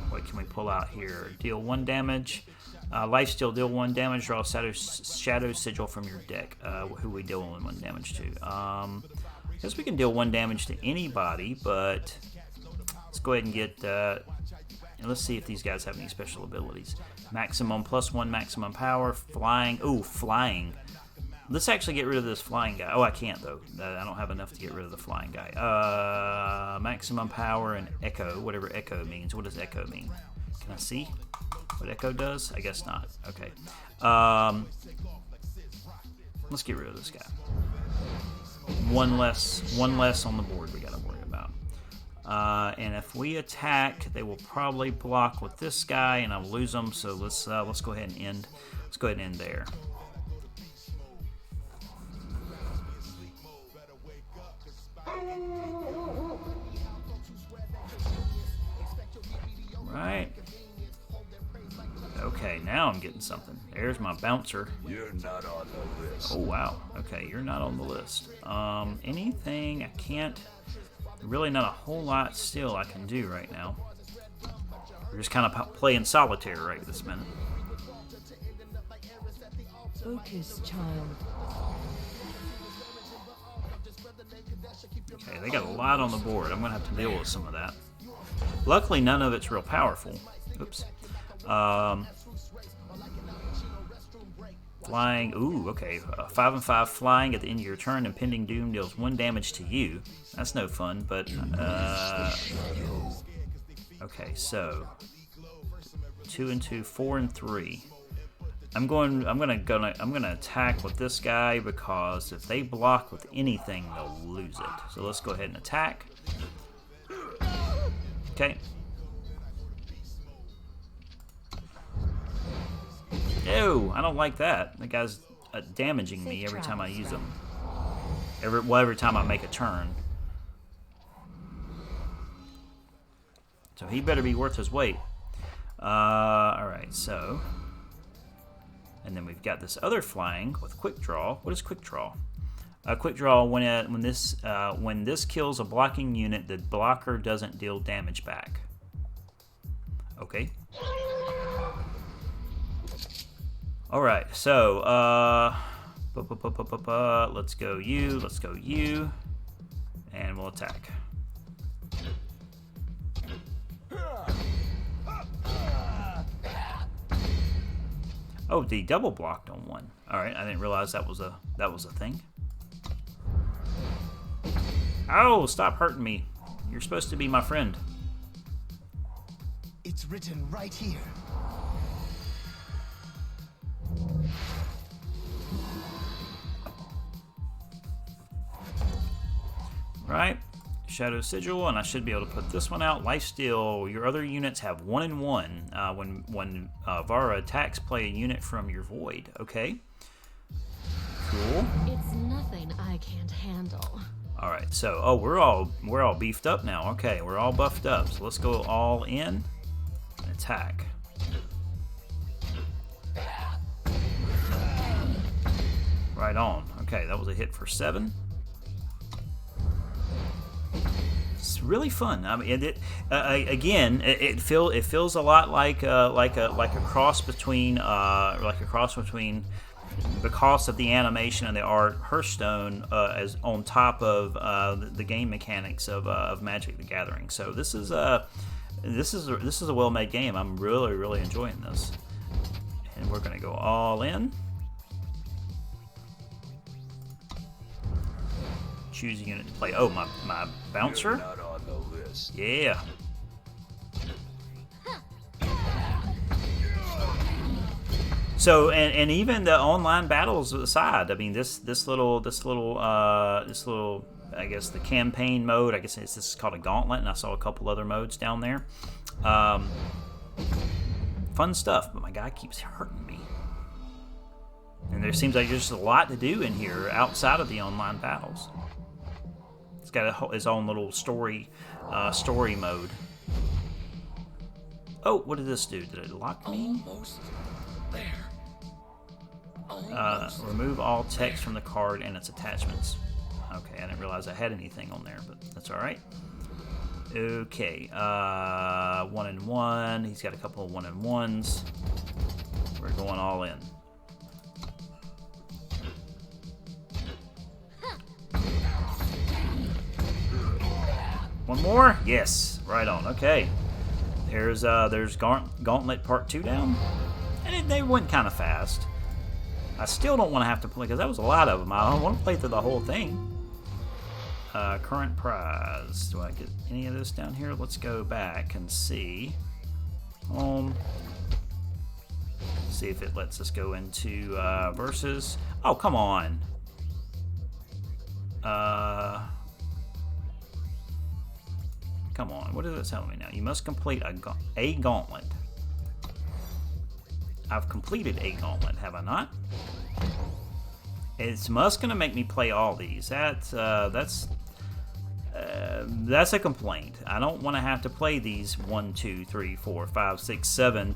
What can we pull out here? Deal 1 damage. Lifesteal, deal 1 damage. Draw Shadow Sigil from your deck. Who we deal 1 damage to? I guess we can deal 1 damage to anybody, but let's go ahead and get And let's see if these guys have any special abilities. Maximum +1 maximum power, flying. Ooh, flying. Let's actually get rid of this flying guy. Oh, I can't though. I don't have enough to get rid of the flying guy. Maximum power and echo, whatever echo means. What does echo mean? Can I see what echo does? I guess not. Okay. Let's get rid of this guy. One less on the board we got to worry about. And if we attack, they will probably block with this guy, and I'll lose them. So let's go ahead and end. Let's go ahead and end there. Right. Okay, now I'm getting something. There's my bouncer. You're not on the list. Oh, wow. Okay, you're not on the list. Anything I can't... Really not a whole lot still I can do right now. We're just kind of playing solitaire right this minute. Focus, child. Okay, they got a lot on the board. I'm going to have to deal with some of that. Luckily, none of it's real powerful. Oops. Flying. Ooh, okay. 5 and 5 flying at the end of your turn. Impending doom deals 1 damage to you. That's no fun, but okay. So 2 and 2, 4 and 3. I'm gonna attack with this guy because if they block with anything, they'll lose it. So let's go ahead and attack. Okay. Ew, I don't like that. The guy's damaging me every time I use him. Every time I make a turn. So he better be worth his weight. Alright, so... And then we've got this other flying with quick draw. What is quick draw? Quick draw, when this kills a blocking unit, the blocker doesn't deal damage back. Okay. Alright, so, let's go you, and we'll attack. Oh, the double blocked on one. Alright, I didn't realize that was a thing. Oh, stop hurting me. You're supposed to be my friend. It's written right here. Right, Shadow Sigil, and I should be able to put this one out. Lifesteal, your other units have 1 and 1. When Vara attacks, play a unit from your void. Okay, cool. It's nothing I can't handle. All right, so we're all beefed up now. Okay, we're all buffed up. So let's go all in and attack. Right on. Okay, that was a hit for 7. It's really fun. I mean, it feels a lot like a cross between because of the animation and the art, Hearthstone as on top of the game mechanics of Magic the Gathering. So this is a well-made game. I'm really enjoying this, and we're gonna go all in. Choose a unit to play. Oh, my bouncer. You're not on the list. Yeah. So and even the online battles aside, I mean this little I guess the campaign mode. I guess this is called a gauntlet, and I saw a couple other modes down there. Fun stuff, but my guy keeps hurting me. And there seems like there's a lot to do in here outside of the online battles. It's got his own little story mode. Oh, what did this do? Did it lock me? Almost there. Remove all text from the card and its attachments. Okay, I didn't realize I had anything on there, but that's all right. Okay, 1 and 1. He's got a couple of 1 and 1s. We're going all in. One more? Yes, right on. Okay, There's Gauntlet Part 2 down. And they went kind of fast. I still don't want to have to play, because that was a lot of them. I don't want to play through the whole thing. Current prize. Do I get any of this down here? Let's go back and see. See if it lets us go into versus. Oh, come on. Come on. What is it telling me now? You must complete a gauntlet. I've completed a gauntlet, have I not? It's must gonna make me play all these. That's a complaint. I don't want to have to play these 1, 2, 3, 4, 5, 6, 7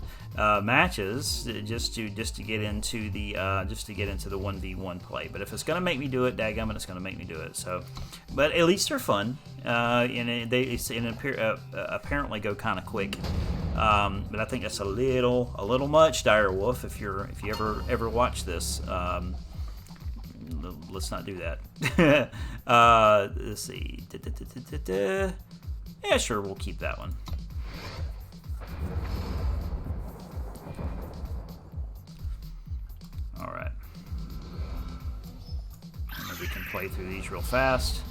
matches just to get into the 1v1 play. But if it's gonna make me do it, daggum, it's gonna make me do it. So, but at least they're fun, and they apparently go kind of quick. But I think that's a little much, Direwolf. If you ever watch this. Let's not do that. Let's see. Yeah, sure, we'll keep that one. All right. Maybe we can play through these real fast.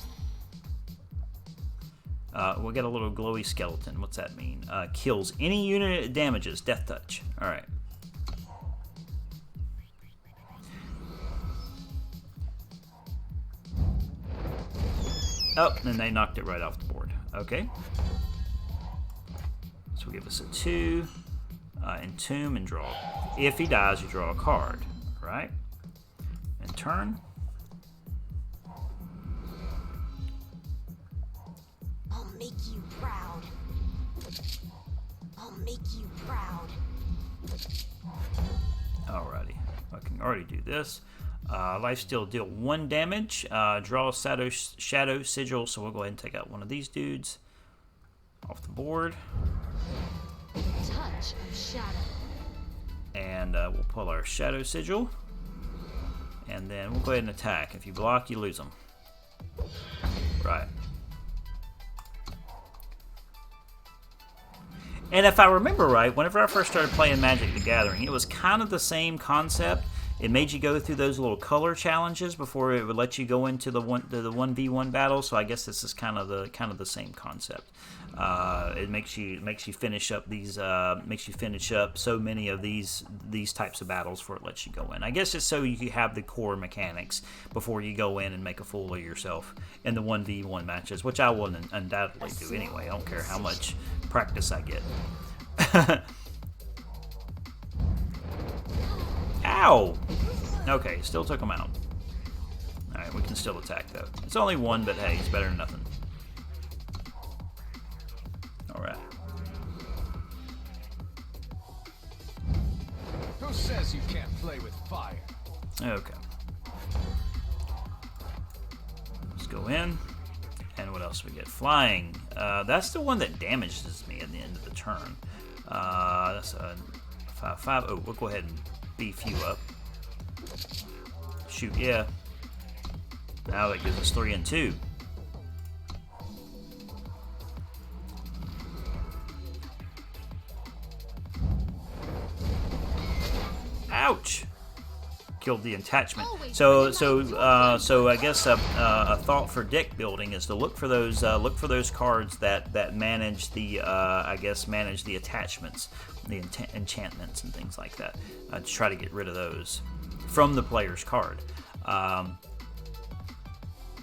We'll get a little glowy skeleton. What's that mean? Kills any unit it damages. Death touch. All right. Oh, and they knocked it right off the board. Okay. So we'll give us a 2. Entomb and draw. If he dies, you draw a card. Right? And turn. I'll make you proud. I'll make you proud. Alrighty. I can already do this. Lifesteal, deal 1 damage. Draw a shadow sigil, so we'll go ahead and take out one of these dudes off the board. Touch of shadow. And we'll pull our shadow sigil. And then we'll go ahead and attack. If you block, you lose them. Right. And if I remember right, whenever I first started playing Magic the Gathering, it was kind of the same concept. It made you go through those little color challenges before it would let you go into the 1v1 battle. So I guess this is kind of the same concept. It makes you finish up so many of these types of battles before it lets you go in. I guess it's so you have the core mechanics before you go in and make a fool of yourself in the 1v1 matches, which I will undoubtedly do anyway. I don't care how much practice I get. Ow! Okay, still took him out. Alright, we can still attack though. It's only 1, but hey, it's better than nothing. Alright. Who says you can't play with fire? Okay. Let's go in. And what else we get? Flying. That's the one that damages me at the end of the turn. That's a 5/5. Oh, we'll go ahead and beef you up. Shoot, yeah. Now that gives us 3 and 2. Ouch! Killed the attachment. So I guess a thought for deck building is to look for those cards that manage the manage the attachments, the enchantments and things like that. To try to get rid of those from the player's card.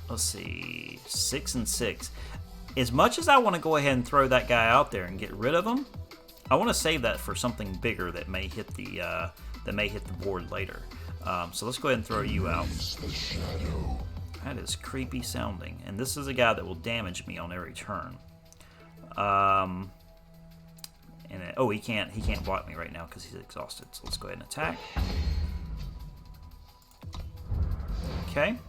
Let's see, 6 and 6. As much as I want to go ahead and throw that guy out there and get rid of him, I want to save that for something bigger that may hit the board later. So let's go ahead and throw you out. That is creepy sounding, and this is a guy that will damage me on every turn. He can't block me right now because he's exhausted. So let's go ahead and attack. Okay.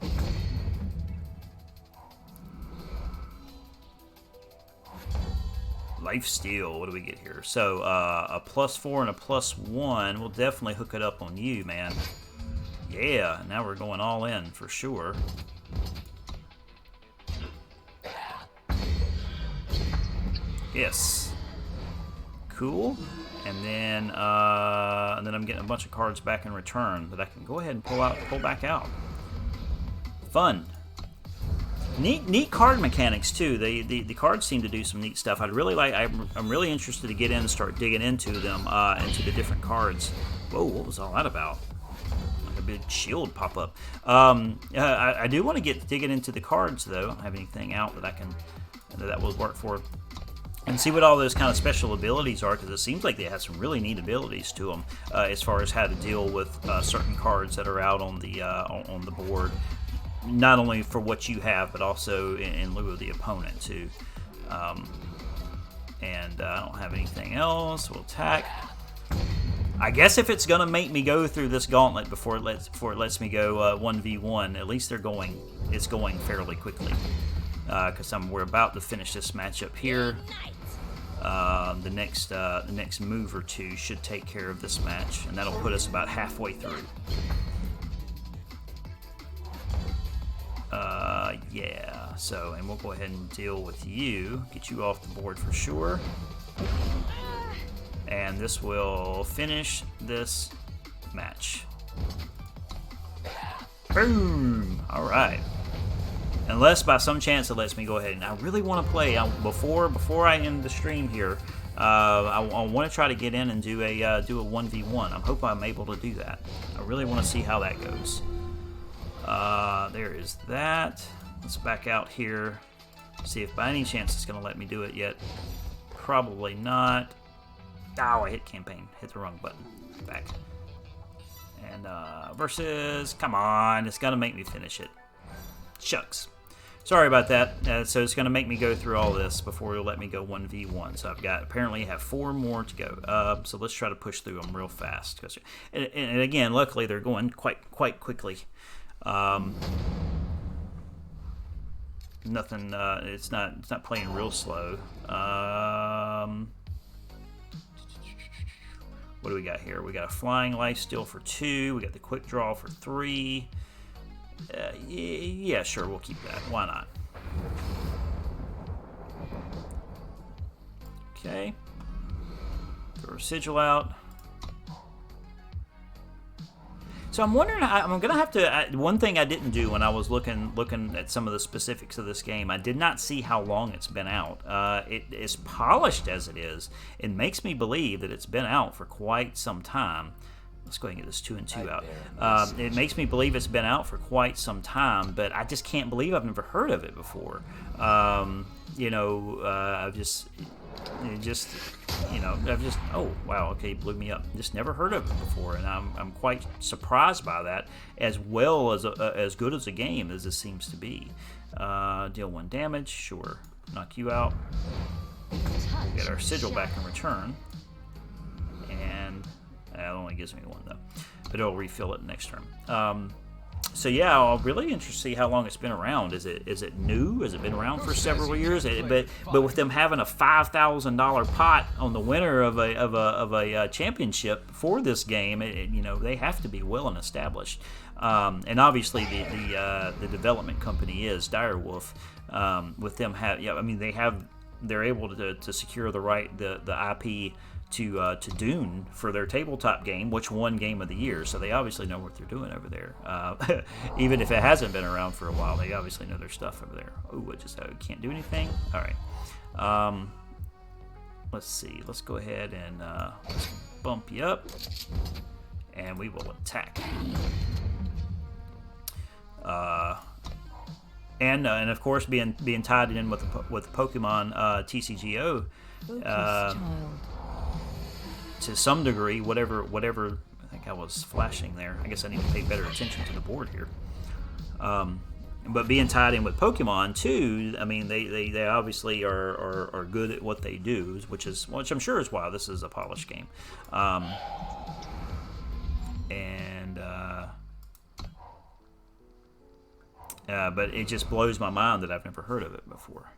Lifesteal, what do we get here? So, a +4 and a +1. We'll definitely hook it up on you, man. Yeah, now we're going all in for sure. Yes. Cool. And then I'm getting a bunch of cards back in return that I can go ahead and pull back out. Fun. Neat card mechanics too. The cards seem to do some neat stuff. I'm really interested to get in and start digging into them, into the different cards. Whoa, what was all that about? Like a big shield pop up. I do want to get digging into the cards though. I don't have anything out that will work for. And see what all those kind of special abilities are, because it seems like they have some really neat abilities to them as far as how to deal with certain cards that are out on the board, not only for what you have, but also in lieu of the opponent too. And I don't have anything else. We'll attack. I guess if it's gonna make me go through this gauntlet before it lets me go 1v1, at least it's going fairly quickly. Because we're about to finish this match up here. The next move or two should take care of this match, and that'll put us about halfway through. Yeah. So, and we'll go ahead and deal with you, get you off the board for sure, and this will finish this match. Boom! All right. Unless by some chance it lets me go ahead, and I really want to play before I end the stream here. I want to try to get in and do a 1v1. I hope I'm able to do that. I really want to see how that goes. There is that. Let's back out here. See if by any chance it's going to let me do it yet. Probably not. Oh, I hit campaign. Hit the wrong button. Back. And versus. Come on, it's going to make me finish it. Shucks. Sorry about that. So it's going to make me go through all this before it'll let me go 1v1. So apparently have 4 more to go. So let's try to push through them real fast. And again, luckily they're going quite quickly. Nothing. It's not playing real slow. What do we got here? We got a flying lifesteal for 2. We got the quick draw for 3. Yeah, sure, we'll keep that. Why not? Okay. Throw our sigil out. So I'm wondering, I'm going to have to, one thing I didn't do when I was looking at some of the specifics of this game, I did not see how long it's been out. It is polished as it is. It makes me believe that it's been out for quite some time. Let's go ahead and get this 2 and 2 out. It makes me believe it's been out for quite some time, but I just can't believe I've never heard of it before. I've just, oh wow, okay, blew me up. Just never heard of it before, and I'm quite surprised by that. As well as good as a game as this seems to be. Deal 1 damage, sure. Knock you out. We'll get our sigil back in return, and it only gives me 1 though, but it'll refill it next turn. So yeah, I'm really interested to see how long it's been around. Is it new? Has it been around for several years? But with them having a $5,000 pot on the winner of a championship for this game, they have to be well and established. And obviously the development company is Direwolf. With them they're able to secure the IP to Dune for their tabletop game, which won Game of the Year. So they obviously know what they're doing over there. Even if it hasn't been around for a while, they obviously know their stuff over there. Oh, can't do anything. All right. Let's see. Let's go ahead and let's bump you up, and we will attack. And of course, being tied in with Pokemon TCGO. To some degree, whatever. I think I was flashing there. I guess I need to pay better attention to the board here. But being tied in with Pokemon too, I mean, they obviously are good at what they do, which I'm sure is why this is a polished game. But it just blows my mind that I've never heard of it before.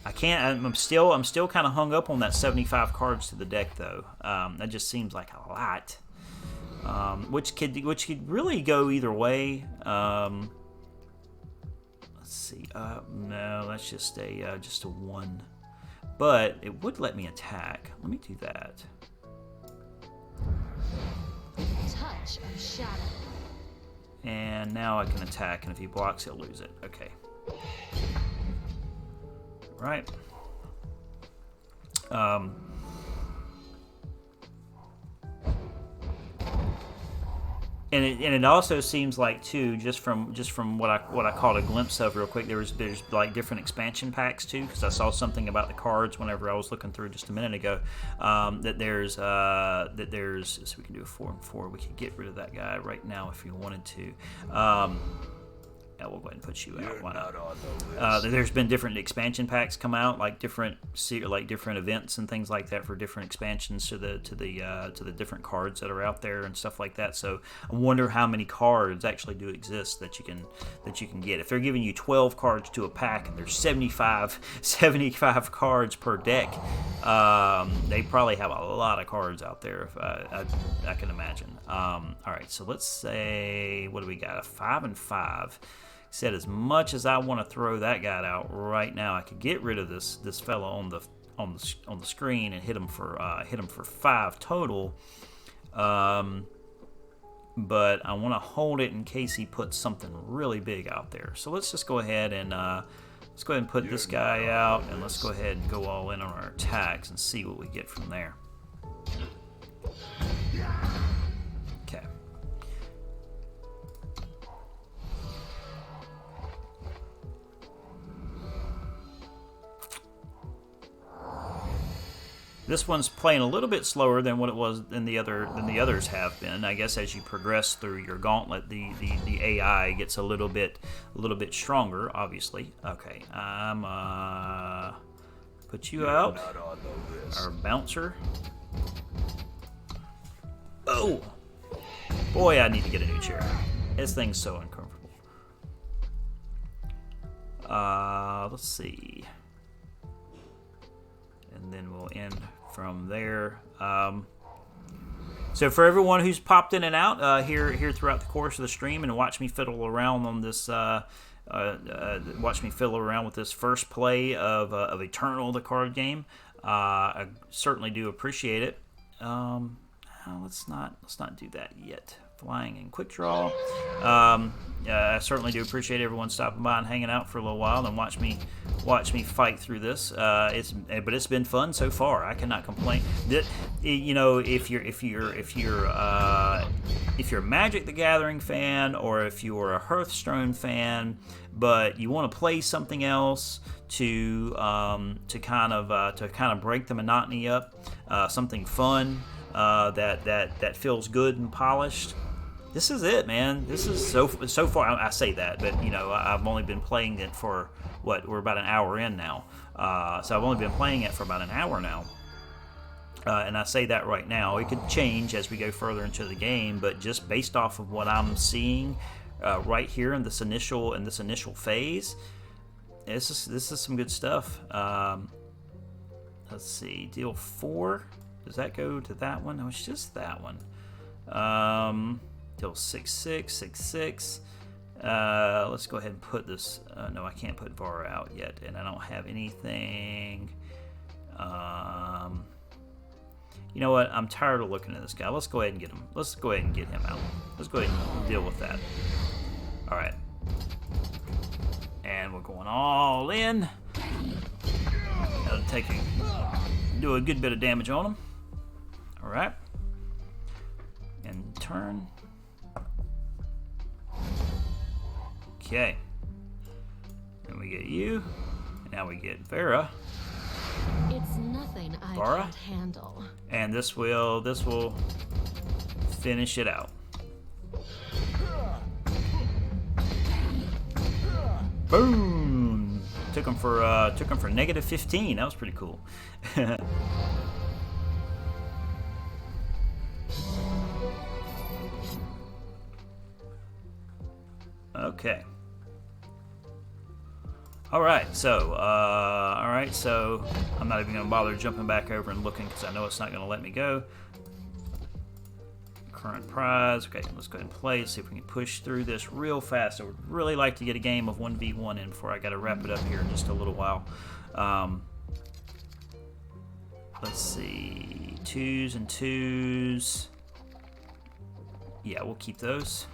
I'm still kind of hung up on that 75 cards to the deck though. That just seems like a lot. Which could really go either way. Let's see. No, that's just a 1. but it would let me attack. Let me do that. Touch of shadow. And now I can attack, and if he blocks, he'll lose it. Okay. Right. And it also seems like too, just from what I caught a glimpse of real quick, there's like different expansion packs too, because I saw something about the cards whenever I was looking through just a minute ago. That there's so we can do a 4 and 4. We could get rid of that guy right now if you wanted to. Yeah, we'll go ahead and put you out. Why not? There's been different expansion packs come out, like different events and things like that for different expansions to the different cards that are out there and stuff like that. So I wonder how many cards actually do exist that you can get. If they're giving you 12 cards to a pack and there's 75 cards per deck, they probably have a lot of cards out there. If I can imagine. All right, so let's say, what do we got? A 5 and 5. Said as much as I want to throw that guy out right now, I could get rid of this fella on the screen and hit him for 5 total. But I want to hold it in case he puts something really big out there. So let's just go ahead and put this guy out, and let's go ahead and go all in on our attacks and see what we get from there. Okay. This one's playing a little bit slower than what it was than the others have been. I guess as you progress through your gauntlet, the AI gets a little bit stronger, obviously. Okay, I'm put you out. Our bouncer. Oh, boy, I need to get a new chair. This thing's so uncomfortable. Let's see. And then we'll end from there. So for everyone who's popped in and out here throughout the course of the stream and watch me fiddle around on this, watch me fiddle around with this first play of Eternal, the card game, I certainly do appreciate it. Let's not do that yet. Flying and quick draw. I certainly do appreciate everyone stopping by and hanging out for a little while and watch me fight through this. But it's been fun so far. I cannot complain. You know, if you're Magic the Gathering fan, or if you're a Hearthstone fan, but you want to play something else to kind of break the monotony up, something fun. That feels good and polished. This is it, man. This is so far. I say that, but you know, I've only been playing it for we're about an hour in now. So I've only been playing it for about an hour now. And I say that right now. It could change as we go further into the game, but just based off of what I'm seeing right here in this initial phase, this is some good stuff. Let's see, deal 4. Does that go to that one? No, it's just that one. Deal 6/6, 6/6. Let's go ahead and put this. No, I can't put VAR out yet, and I don't have anything. You know what? I'm tired of looking at this guy. Let's go ahead and get him. Let's go ahead and get him out. Let's go ahead and deal with that. All right. And we're going all in. That'll do a good bit of damage on him. All right. And turn. Okay. Then we get you. And now we get Vera. It's nothing I Vara. can't handle. And this will finish it out. Boom! Took him for -15. That was pretty cool. Okay. All right. So I'm not even going to bother jumping back over and looking because I know it's not going to let me go. Current prize. Okay, let's go ahead and play. See if we can push through this real fast. I would really like to get a game of 1v1 in before I got to wrap it up here in just a little while. Let's see. 2s and 2s. Yeah, we'll keep those.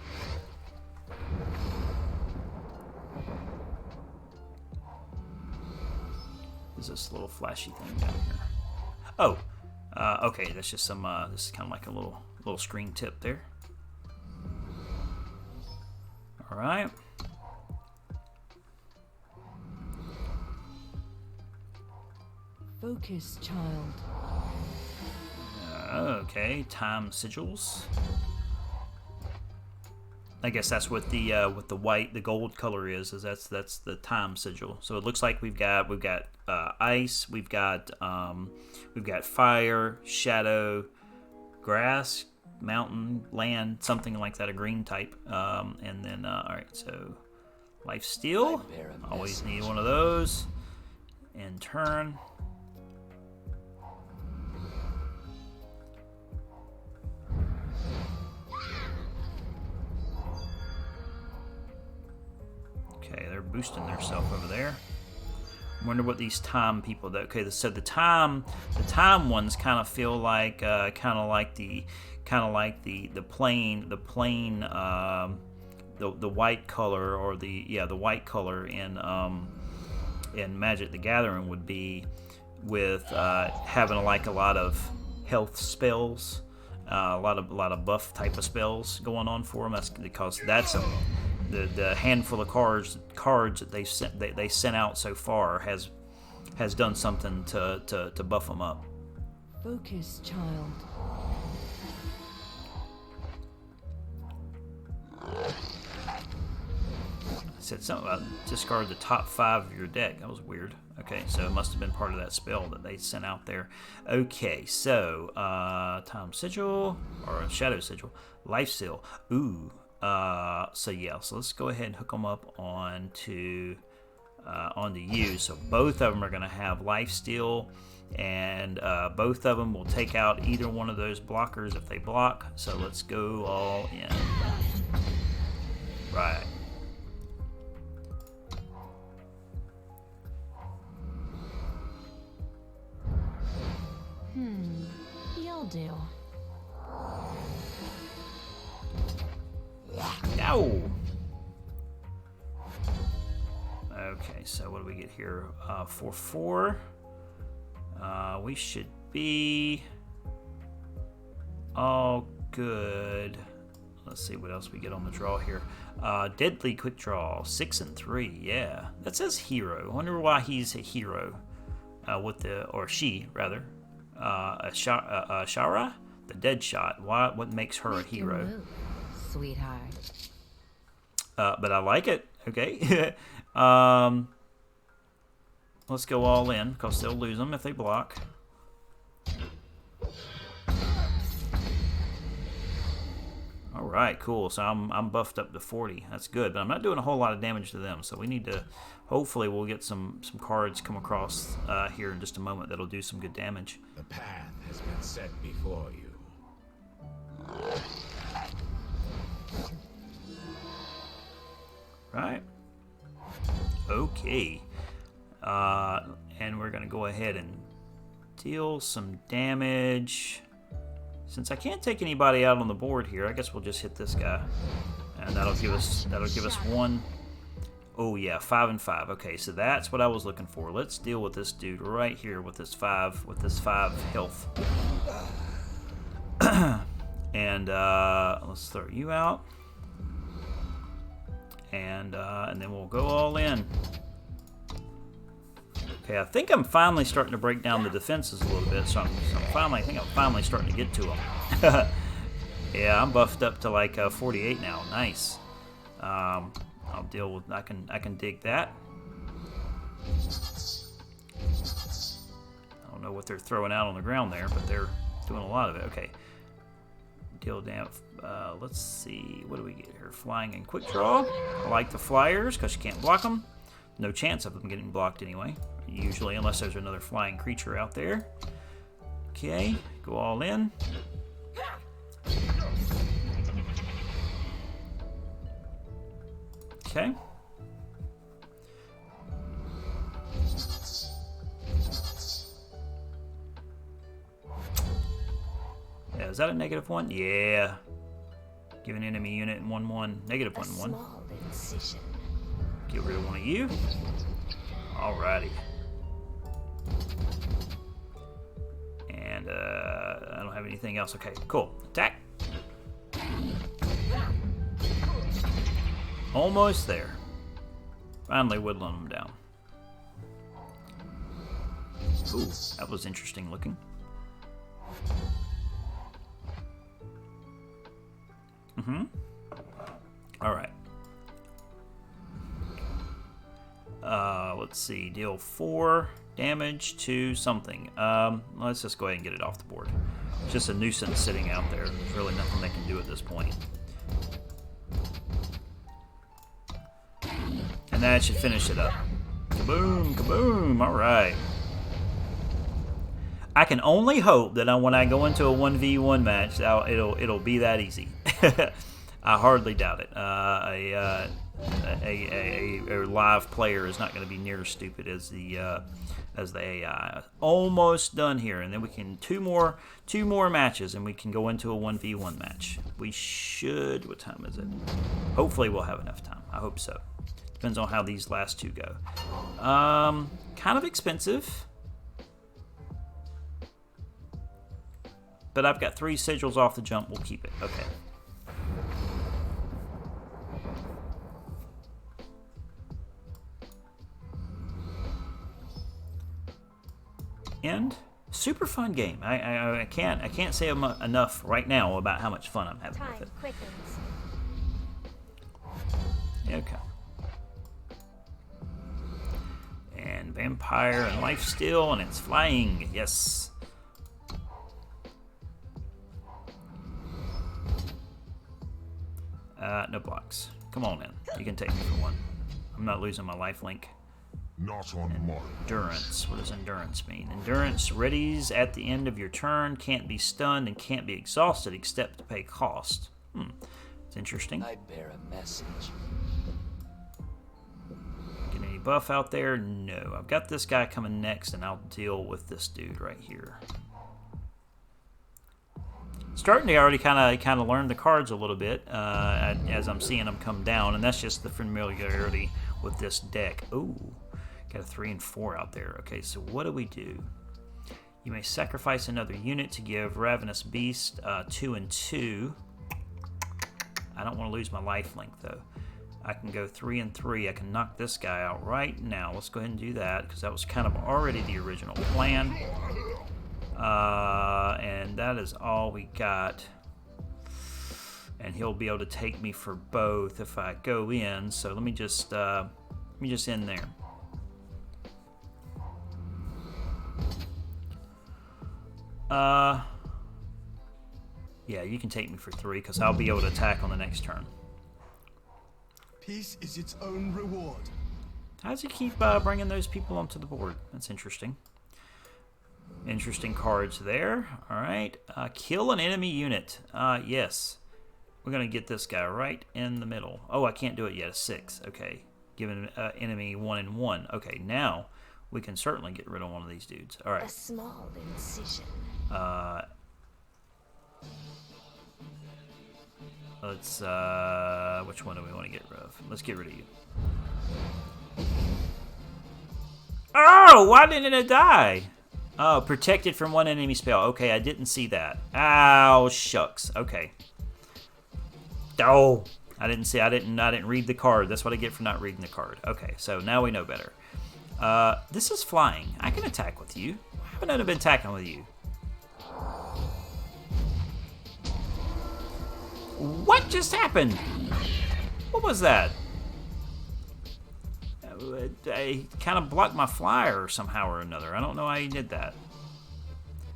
There's this little flashy thing down here. Oh, okay. That's just some. This is kind of like a little screen tip there. All right. Focus, child. Okay, time sigils. I guess that's what the white, the gold color is that's the time sigil. So it looks like we've got ice, we've got fire, shadow, grass, mountain, land, something like that, a green type. And then all right, so life steal. Always need one of those. And turn. Okay, they're boosting themselves over there. Wonder what these time people. Okay, so the time ones kind of feel like the plain the white color, or the white color in Magic the Gathering would be with having like a lot of health spells, a lot of buff type of spells going on for them. That's because that's the handful of cards that they sent out so far has done something to buff them up. Focus, child. Said something about discard the top 5 of your deck. That was weird. Okay, so it must have been part of that spell that they sent out there. Okay, so time sigil or shadow sigil, life seal. Ooh. So let's go ahead and hook them up onto you. So both of them are going to have life steal, and both of them will take out either one of those blockers if they block. So let's go all in. Right. You'll do. Ow! Okay, so what do we get here? 4/4. We should be all good. Let's see what else we get on the draw here. Deadly quick draw, 6 and 3. Yeah, that says hero. I wonder why he's a hero. Or she rather. Shara, the dead shot. What makes her a hero? Move, sweetheart. But I like it. Okay. Let's go all in, because they'll lose them if they block. All right, cool. So I'm buffed up to 40. That's good, but I'm not doing a whole lot of damage to them. So we need to. Hopefully, we'll get some cards come across here in just a moment that'll do some good damage. The path has been set before you. Right. Okay. And we're gonna go ahead and deal some damage. Since I can't take anybody out on the board here, I guess we'll just hit this guy, and that'll give us one. Oh yeah, 5 and 5. Okay, so that's what I was looking for. Let's deal with this dude right here with this 5 health. And let's throw you out. And then we'll go all in. Okay, I think I'm finally starting to break down the defenses a little bit, so I think I'm finally starting to get to them. Yeah, I'm buffed up to like 48 now. Nice. I'll deal with. I can dig that. I don't know what they're throwing out on the ground there, but they're doing a lot of it. Okay. Deal down. Let's see. What do we get here? Flying and quick draw. I like the flyers because you can't block them. No chance of them getting blocked anyway. Usually, unless there's another flying creature out there. Okay, go all in. Okay. Is that a -1? Yeah. Give an enemy unit in 1/1. -1/1. Small incision. Get rid of one of you. Alrighty. And I don't have anything else. Okay, cool. Attack. Almost there. Finally whittling them down. Ooh, that was interesting looking. Alright. Let's see. Deal 4 damage to something. Let's just go ahead and get it off the board. It's just a nuisance sitting out there. There's really nothing they can do at this point. And that should finish it up. Kaboom, kaboom. Alright. I can only hope that when I go into a 1v1 match, it'll be that easy. I hardly doubt it. A live player is not going to be near as stupid as the AI. Almost done here, and then we can two more matches, and we can go into a 1v1 match. We should. What time is it? Hopefully, we'll have enough time. I hope so. Depends on how these last two go. Kind of expensive. But I've got 3 sigils off the jump. We'll keep it. Okay. And super fun game. I can't say enough right now about how much fun I'm having with it. Quickens. Okay. And vampire and lifesteal, and it's flying. Yes. No blocks. Come on in. You can take me for one. I'm not losing my life link. Not on mark. Endurance. What does endurance mean? Endurance readies at the end of your turn, can't be stunned, and can't be exhausted except to pay cost. It's interesting. I bear a message. Get any buff out there? No. I've got this guy coming next, and I'll deal with this dude right here. Starting to already kind of learn the cards a little bit as I'm seeing them come down, and that's just the familiarity with this deck. Ooh, got a 3 and 4 out there. Okay, so what do we do? You may sacrifice another unit to give Ravenous Beast 2 and 2. I don't want to lose my life link though. I can go 3 and 3. I can knock this guy out right now. Let's go ahead and do that because that was kind of already the original plan. And that is all we got. And he'll be able to take me for both if I go in. So let me just end there. Yeah, you can take me for 3 because I'll be able to attack on the next turn. Peace is its own reward. How does he keep bringing those people onto the board? That's interesting. Interesting cards there. All right. Kill an enemy unit. Yes. We're going to get this guy right in the middle. Oh, I can't do it yet. A 6. Okay. Give an enemy 1 and 1. Okay, now we can certainly get rid of one of these dudes. All right. A small incision. Let's, which one do we want to get rid of? Let's get rid of you. Oh, why didn't it die? Oh, protected from one enemy spell. Okay, I didn't see that. Ow, shucks. Okay. Oh, I didn't read the card. That's what I get for not reading the card. Okay, so now we know better. This is flying. I can attack with you. Why haven't I been attacking with you? What just happened? What was that? I kind of blocked my flyer somehow or another. I don't know how he did that.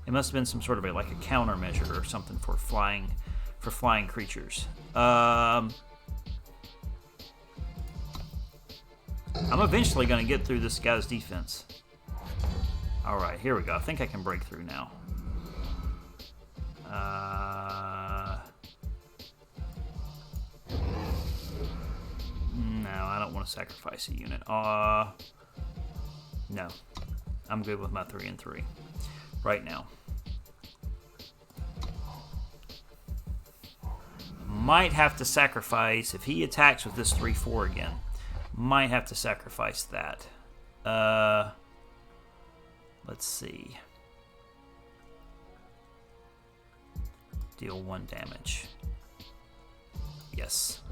It must have been some sort of like a countermeasure or something for flying creatures. I'm eventually going to get through this guy's defense. All right, here we go. I think I can break through now. No, I don't want to sacrifice a unit. No. I'm good with my 3 and 3 right now. Might have to sacrifice, if he attacks with this 3-4 again, might have to sacrifice that. Let's see. Deal 1 damage. Yes.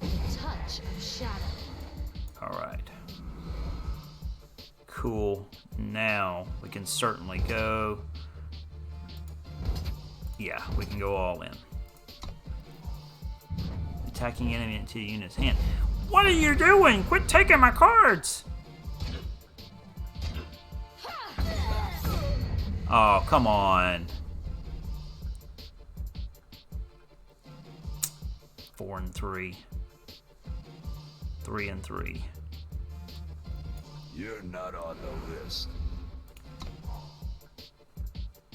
Touch of shadow. Alright. Cool. Now we can certainly go. Yeah, we can go all in. Attacking enemy into the unit's hand. What are you doing? Quit taking my cards! Oh, come on. 4 and 3. 3 and 3. You're not on the list.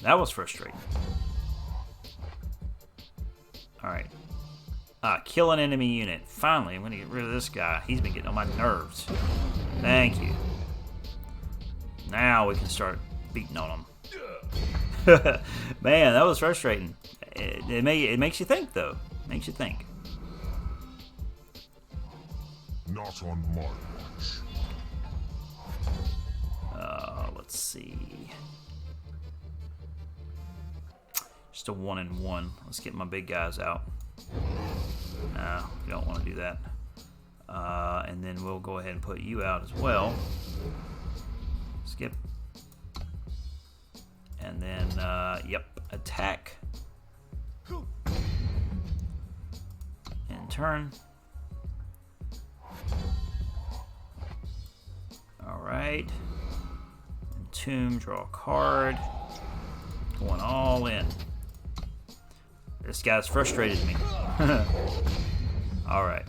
That was frustrating. Alright. Kill an enemy unit. Finally, I'm going to get rid of this guy. He's been getting on my nerves. Thank you. Now we can start beating on him. Man, that was frustrating. It makes you think, though. Makes you think. Not on my watch. Let's see. Just a 1 and 1. Let's get my big guys out. No, we don't want to do that. And then we'll go ahead and put you out as well. Skip. And then, yep, attack. And turn. Alright. Entomb, draw a card. Going all in. This guy's frustrated me. Alright.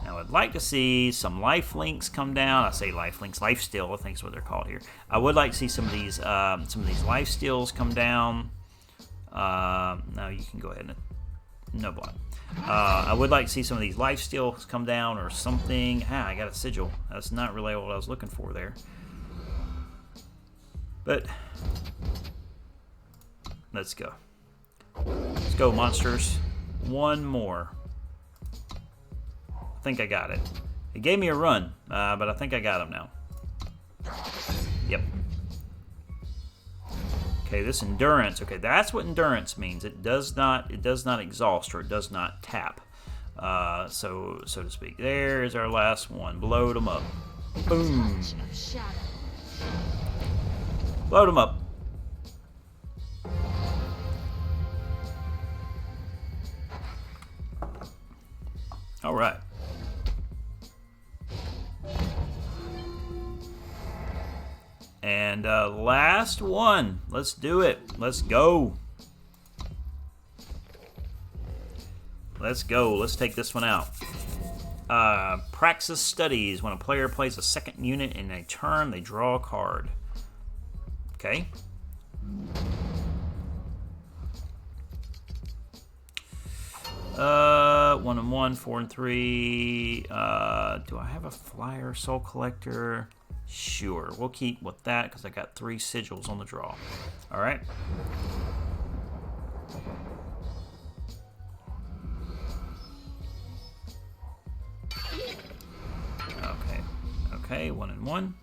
Now I'd like to see some life links come down. I say life links, life steal, I think is what they're called here. I would like to see some of these life steals come down. No, you can go ahead and no block. I would like to see some of these life steals come down or something. I got a sigil. That's not really what I was looking for there. But let's go. Let's go, monsters. One more. I think I got it. It gave me a run, but I think I got him now. Yep. Okay, this endurance. Okay, that's what endurance means. It does not exhaust, or it does not tap. So to speak. There's our last one. Blowed them up. Boom. Load them up. All right. And last one. Let's do it. Let's go. Let's go. Let's take this one out. Praxis Studies. When a player plays a second unit in a turn, they draw a card. Okay. One and 1, 4 and 3. Do I have a flyer soul collector? Sure, we'll keep with that because I got 3 sigils on the draw. All right. Okay, 1 and 1.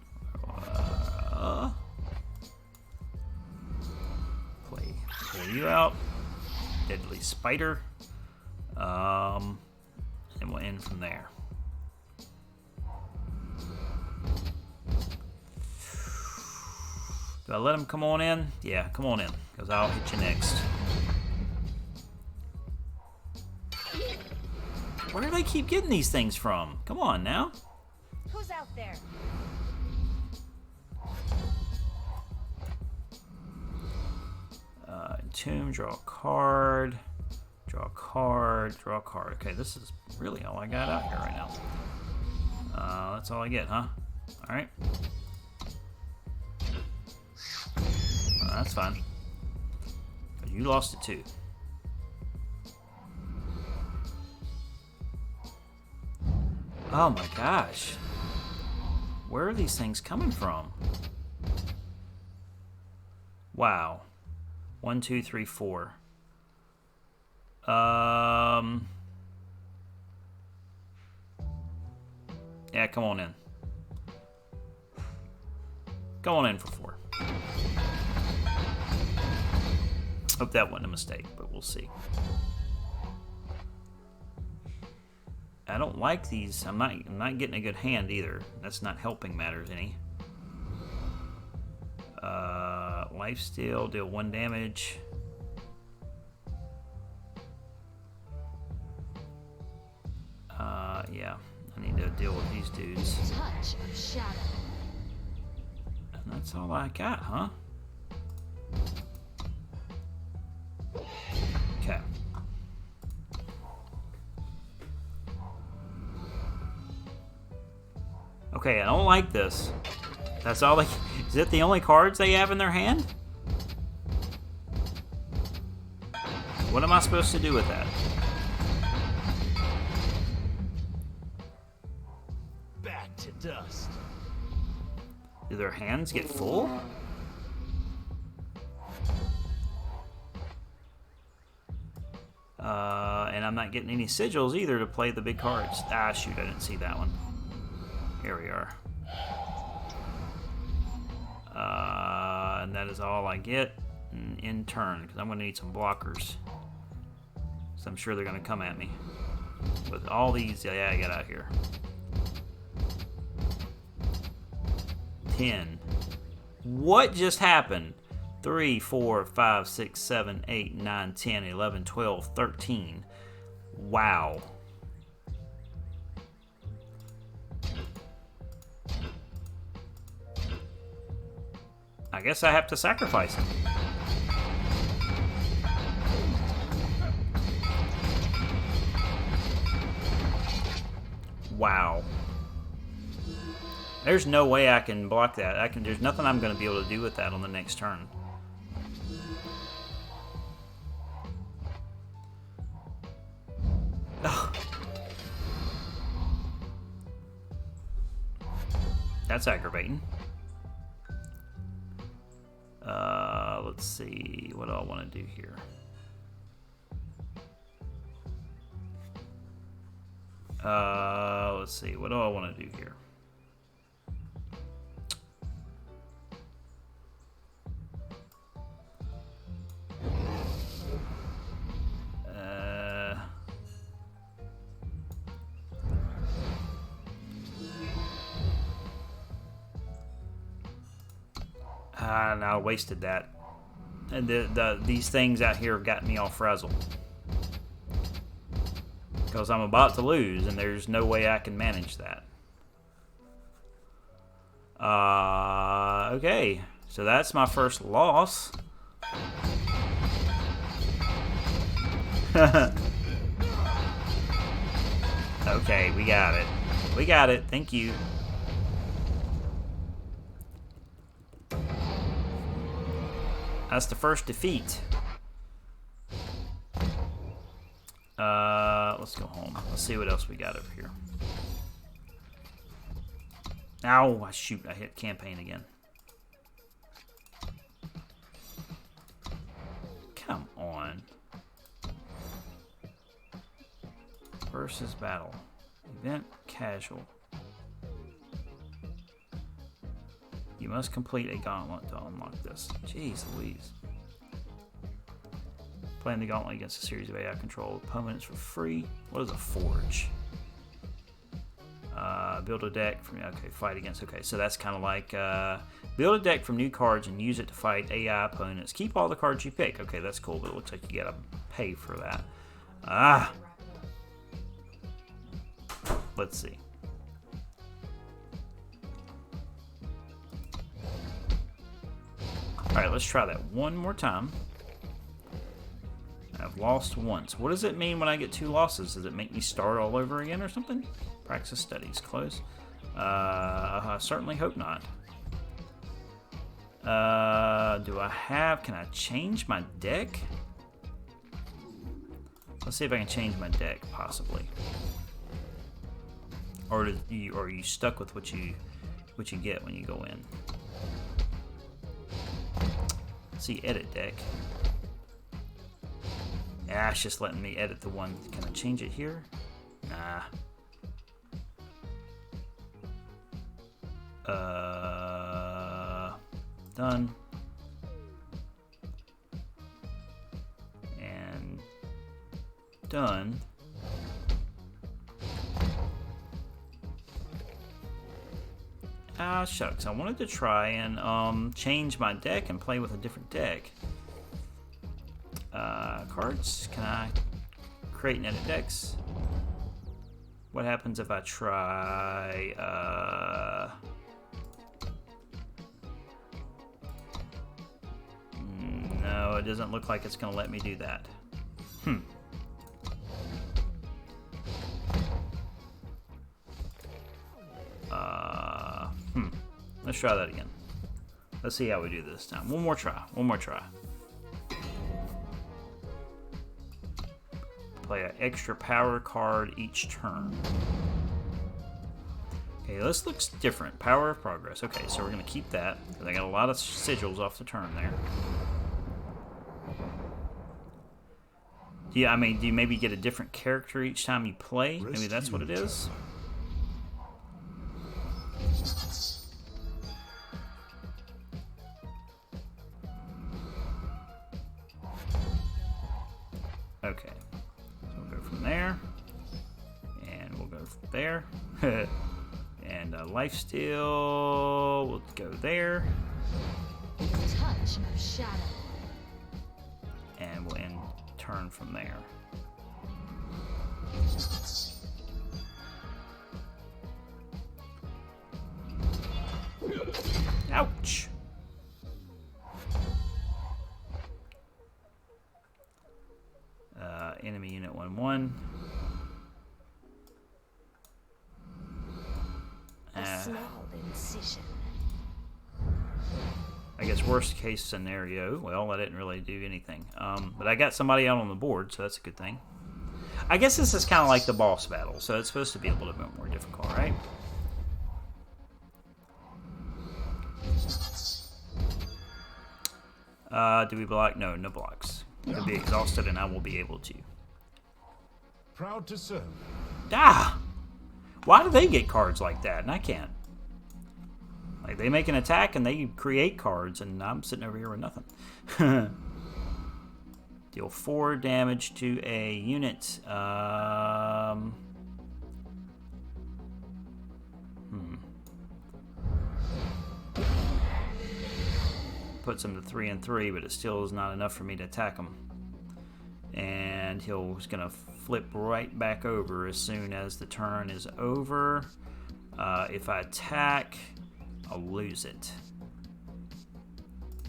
Pull you out. Deadly Spider. And we'll end from there. Do I let him come on in? Yeah, come on in, because I'll hit you next. Where do they keep getting these things from? Come on now. Who's out there? Entomb, draw a card. Draw a card, draw a card. Okay, this is really all I got out here right now. That's all I get, huh? Alright. That's fine. But you lost it too. Oh my gosh. Where are these things coming from? Wow. 1, 2, 3, 4. Yeah, come on in. Come on in for 4. Hope that wasn't a mistake, but we'll see. I don't like these. I'm not getting a good hand either. That's not helping matters any. Lifesteal, deal 1 damage. Yeah, I need to deal with these dudes. Touch of shadow. And that's all I got, huh? Okay. Okay, I don't like this. That's all they... Is it the only cards they have in their hand? What am I supposed to do with that? Back to dust. Do their hands get full? And I'm not getting any sigils either to play the big cards. Ah, shoot, I didn't see that one. Here we are. And that is all I get in turn, because I'm going to need some blockers. So I'm sure they're going to come at me. With all these, yeah, get out of here. 10. What just happened? 3, 4, 5, 6, 7, 8, 9, 10, 11, 12, 13. Wow. I guess I have to sacrifice him. Wow. There's no way I can block that. There's nothing I'm going to be able to do with that on the next turn. Ugh. That's aggravating. Let's see. What do I want to do here? Let's see. What do I want to do here? No, I wasted that. And these things out here have got me all frazzled. Because I'm about to lose, and there's no way I can manage that. Okay. So that's my first loss. Okay, we got it. We got it. Thank you. That's the first defeat. Let's go home. Let's see what else we got over here. Ow, shoot, I hit campaign again. Come on. Versus battle. Event casual. You must complete a gauntlet to unlock this. Jeez Louise. Playing the gauntlet against a series of AI controlled opponents for free. What is a forge? Build a deck from, okay, fight against, okay, so that's kind of like, build a deck from new cards and use it to fight AI opponents. Keep all the cards you pick. Okay, that's cool, but it looks like you gotta pay for that. Let's see. Alright, let's try that one more time. I've lost once. What does it mean when I get 2 losses? Does it make me start all over again or something? Praxis studies, close. I certainly hope not. Do I have... Can I change my deck? Let's see if I can change my deck, possibly. Or are you stuck with what you get when you go in? Let's see, edit deck. Yeah, it's just letting me edit the one. Can I change it here? Nah. Done. And done. Ah, shucks. I wanted to try and change my deck and play with a different deck. Cards. Can I create and edit decks? What happens if I try... No, it doesn't look like it's going to let me do that. Let's try that again. Let's see how we do this time. One more try. One more try. Play an extra power card each turn. Okay, this looks different. Power of progress. Okay, so we're going to keep that, because I got a lot of sigils off the turn there. Do you maybe get a different character each time you play? Maybe that's what it is? Okay. So we'll go from there. And we'll go from there. And lifesteal, we'll go there. Touch of shadow. And we'll end turn from there. Ouch! Enemy unit 1-1. A small incision. I guess worst case scenario, well, I didn't really do anything. But I got somebody out on the board, so that's a good thing. I guess this is kind of like the boss battle, so it's supposed to be a little bit more difficult, right? Do we block? No, no blocks. I'll be exhausted and I will be able to. Proud to serve. Ah! Why do they get cards like that and I can't? Like, they make an attack and they create cards and I'm sitting over here with nothing. Deal 4 damage to a unit. Puts him to 3 and 3, but it still is not enough for me to attack him. And he's gonna flip right back over as soon as the turn is over. If I attack, I'll lose it.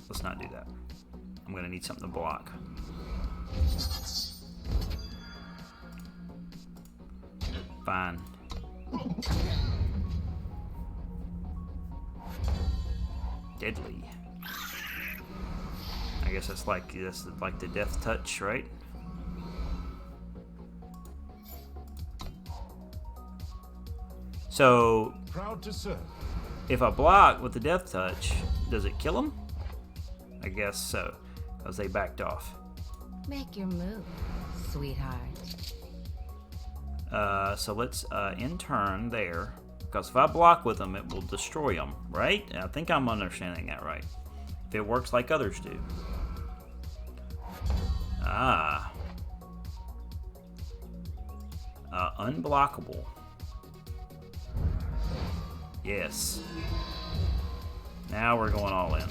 Let's not do that. I'm gonna need something to block. Fine. Deadly. I guess that's like the death touch, right? So, Proud to serve. if I block with the death touch, does it kill him? I guess so, because they backed off. Make your move, sweetheart. So let's end turn there, because if I block with them, it will destroy them, right? I think I'm understanding that right. If it works like others do. Ah. Unblockable. Yes. Now we're going all in.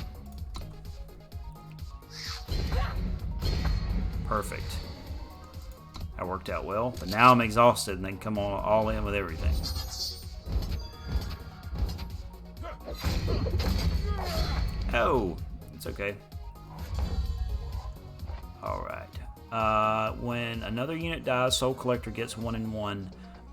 Perfect. That worked out well, but now I'm exhausted and then come on all in with everything. Oh, it's okay. Alright. When another unit dies, Soul Collector gets 1 and 1.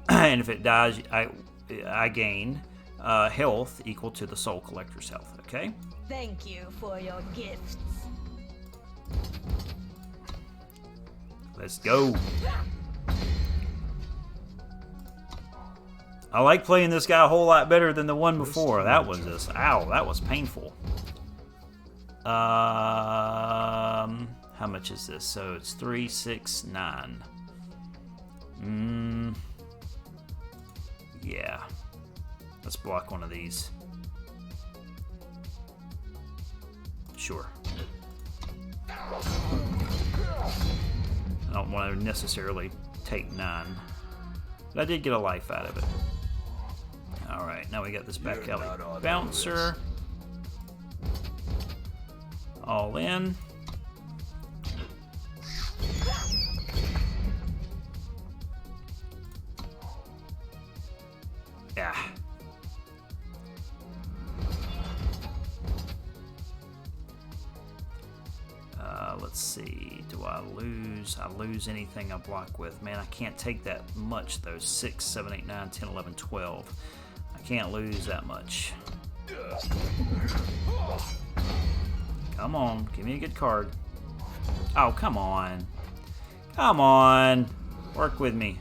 And if it dies, I gain health equal to the Soul Collector's health, okay? Thank you for your gifts. Let's go. I like playing this guy a whole lot better than the one before. That was just, ow, that was painful. How How much is this? So it's 3, 6, 9. Yeah. Let's block one of these. Sure. I don't want to necessarily take 9. But I did get a life out of it. Alright, now we got this back alley bouncer. All in. Yeah. Let's see. Do I lose? I lose anything I block with. Man, I can't take that much, though. 6, 7, 8, 9, 10, 11, 12. I can't lose that much. Come on. Give me a good card. Oh, come on. Come on. Work with me.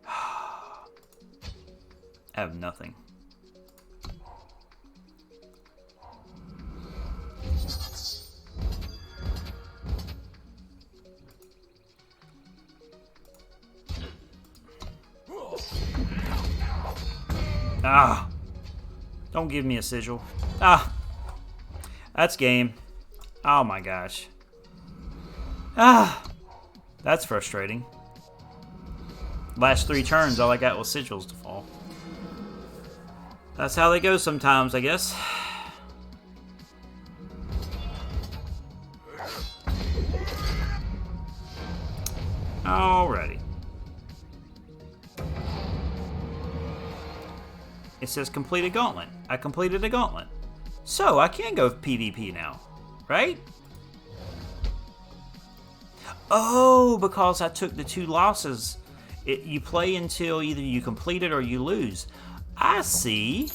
I have nothing. Ah! Don't give me a sigil. Ah! That's game. Oh my gosh. Ah! That's frustrating. Last 3 turns, all I got was sigils to fall. That's how they go sometimes, I guess. Alrighty. It says complete a gauntlet. I completed a gauntlet. So I can go PvP now, right? Oh, because I took the 2 losses. You play until either you complete it or you lose. I see.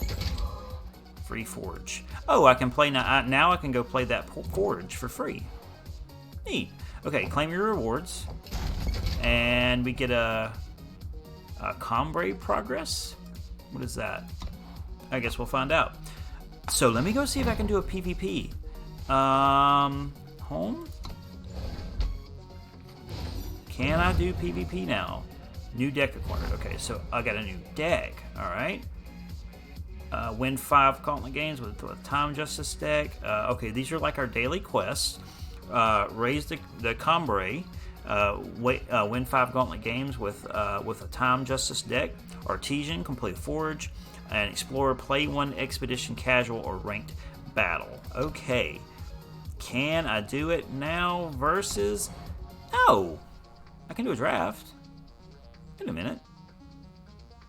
Free forge. Oh, I can play now. Now I can go play that forge for free. Neat. Okay, claim your rewards. And we get a Combre progress. What is that? I guess we'll find out. So let me go see if I can do a PvP. Home? Can I do PvP now? New deck acquired. Okay, so I got a new deck. Alright. Win 5 gauntlet games with a Time Justice deck. Okay, these are like our daily quests. Raise the Combre. Win 5 gauntlet games with a Time Justice deck. Artesian, complete Forge, and Explorer, play 1 Expedition Casual or Ranked Battle. Okay. Can I do it now versus... No! I can do a draft. Wait a minute.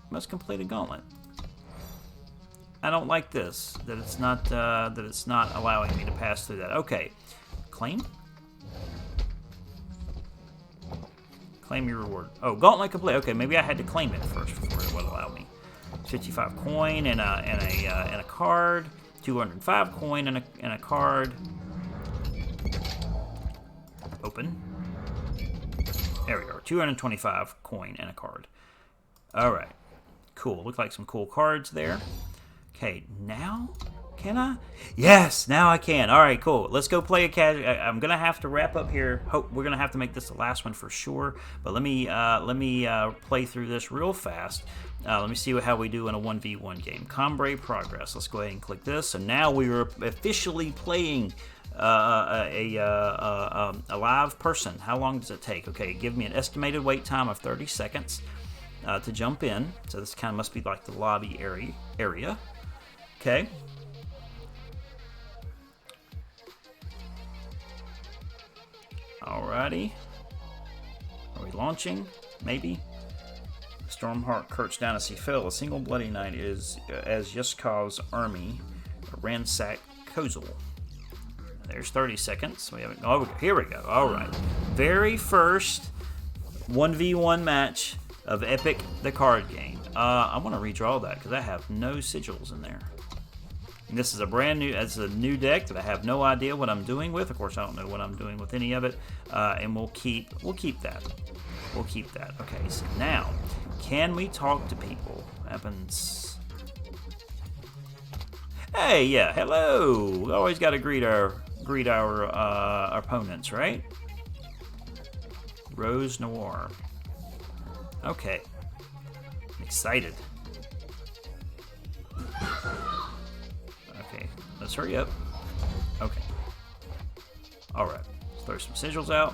Must complete a gauntlet. I don't like this. That it's not allowing me to pass through that. Okay. Claim? Claim your reward. Oh, gauntlet complete. Okay, maybe I had to claim it first before it would allow me. 55 coin and a card. 205 coin and a card. Open. There we go. 225 coin and a card. All right. Cool. Look like some cool cards there. Okay, now can I? Yes, now I can. All right, cool. Let's go play a casual. I'm gonna have to wrap up here. Hope we're gonna have to make this the last one for sure. But let me play through this real fast. Let me see how we do in a 1v1 game. Combre progress. Let's go ahead and click this. So now we are officially playing a live person. How long does it take? Okay, give me an estimated wait time of 30 seconds to jump in. So this kind of must be like the lobby area. Okay. Alrighty. Are we launching? Maybe. Stormheart Kurtz Dynasty fell. A single bloody knight is as Yuskov's army ransack Kozel. There's 30 seconds. We haven't. Oh, here we go. All right. Very first 1v1 match of Epic the card game. I want to redraw that because I have no sigils in there. And this is a brand new. It's a new deck that I have no idea what I'm doing with. Of course, I don't know what I'm doing with any of it. And we'll keep that. We'll keep that. Okay. So now, can we talk to people? Happens. Hey, yeah, hello. We always got to greet our opponents, right? Rose Noir. Okay. I'm excited. Okay, let's hurry up. Okay. Alright, let's throw some sigils out.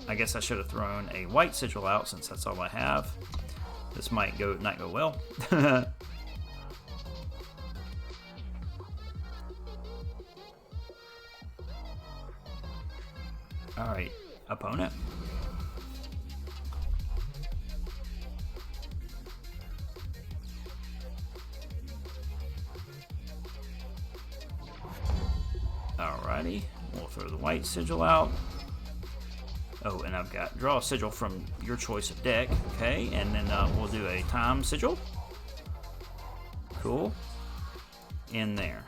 I guess I should have thrown a white sigil out since that's all I have. This might not go well. Alright, opponent. Alrighty, we'll throw the white sigil out. Oh, and I've got draw a sigil from your choice of deck. Okay, and then we'll do a time sigil. Cool. In there.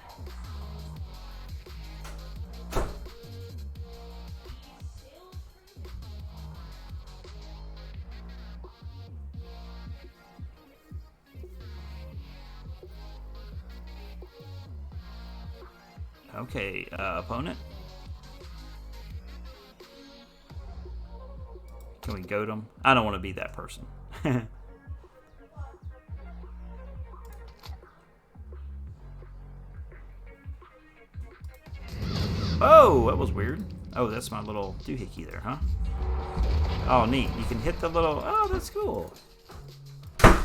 Okay, opponent. Can we goad them? I don't want to be that person. Oh, that was weird. Oh, that's my little doohickey there, huh? Oh, neat. You can hit the little... Oh, that's cool. It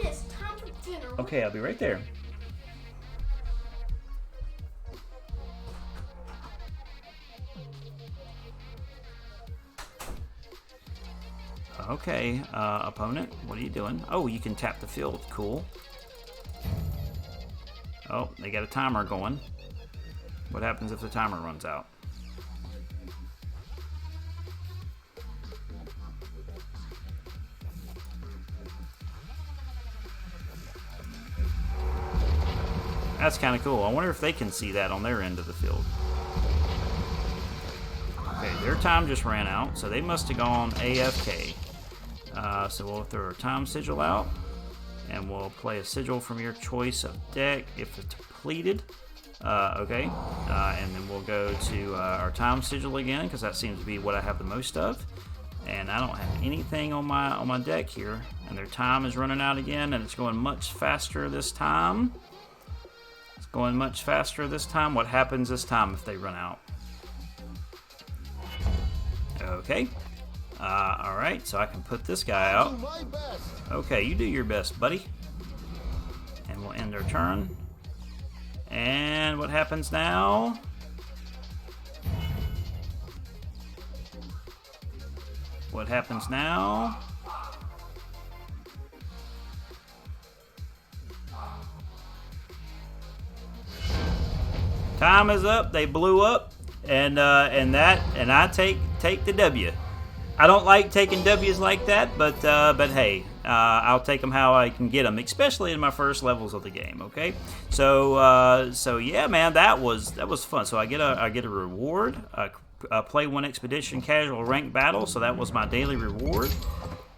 is time for dinner. Okay, I'll be right there. Okay, opponent, what are you doing? Oh, you can tap the field. Cool. Oh, they got a timer going. What happens if the timer runs out? That's kind of cool. I wonder if they can see that on their end of the field. Okay, their time just ran out, so they must have gone AFK. So we'll throw our time sigil out, and we'll play a sigil from your choice of deck if it's depleted. Okay, and then we'll go to our time sigil again, because that seems to be what I have the most of. And I don't have anything on my deck here, and their time is running out again, and it's going much faster this time. It's going much faster this time. What happens this time if they run out? Okay. Alright, so I can put this guy out. Okay, you do your best, buddy. And we'll end our turn. And what happens now? What happens now? Time is up. They blew up, and I take the W. I don't like taking W's like that, but hey, I'll take them how I can get them, especially in my first levels of the game. Okay, so yeah, man, that was fun. So I get a reward. Play one expedition casual ranked battle. So that was my daily reward.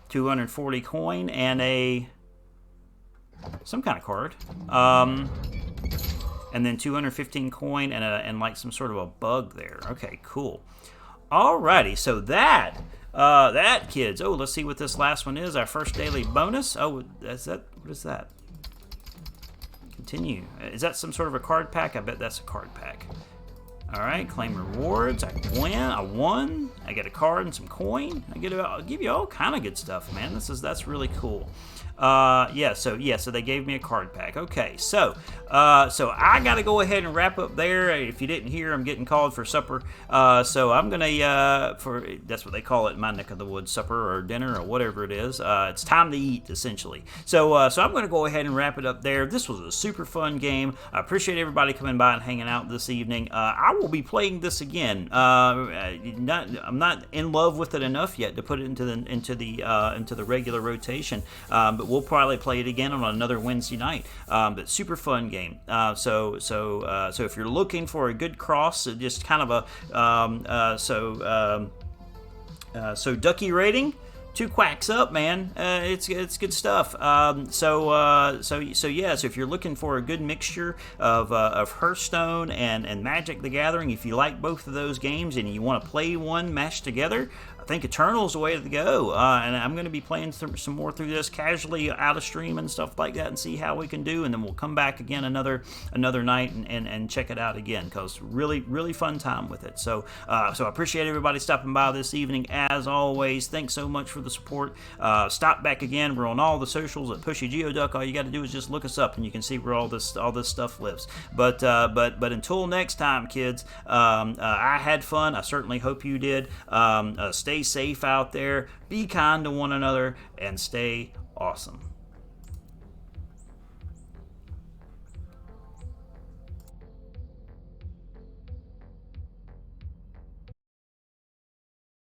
240 coin and some kind of card. And then 215 coin and like some sort of a bug there. Okay, cool. Alrighty, so that kids. Oh, let's see what this last one is. Our first daily bonus. Oh, what is that? Continue. Is that some sort of a card pack? I bet that's a card pack. Alright, claim rewards. I won. I get a card and some coin. I'll give you all kind of good stuff, man. That's really cool. So they gave me a card pack. Okay, so I gotta go ahead and wrap up there. If you didn't hear, I'm getting called for supper. So I'm gonna that's what they call it in my neck of the woods, supper or dinner or whatever it is. It's time to eat, essentially. So I'm gonna go ahead and wrap it up there. This was a super fun game. I appreciate everybody coming by and hanging out this evening. I will be playing this again. I'm not in love with it enough yet to put it into the regular rotation. But we'll probably play it again on another Wednesday night. But super fun game. So if you're looking for a good cross, just kind of a so ducky rating, two quacks up, man. It's good stuff. So if you're looking for a good mixture of Hearthstone and Magic the Gathering, if you like both of those games and you want to play one mashed together, I think Eternal's the way to go. And I'm going to be playing some more through this casually out of stream and stuff like that, and see how we can do, and then we'll come back again another night and check it out again, because really fun time with it. So I appreciate everybody stopping by this evening. As always, thanks so much for the support. Stop back again. We're on all the socials at Pushy Geoduck. All you got to do is just look us up, and you can see where all this stuff lives. But until next time, kids, I had fun. I certainly hope you did. Stay safe out there. Be kind to one another, and stay awesome.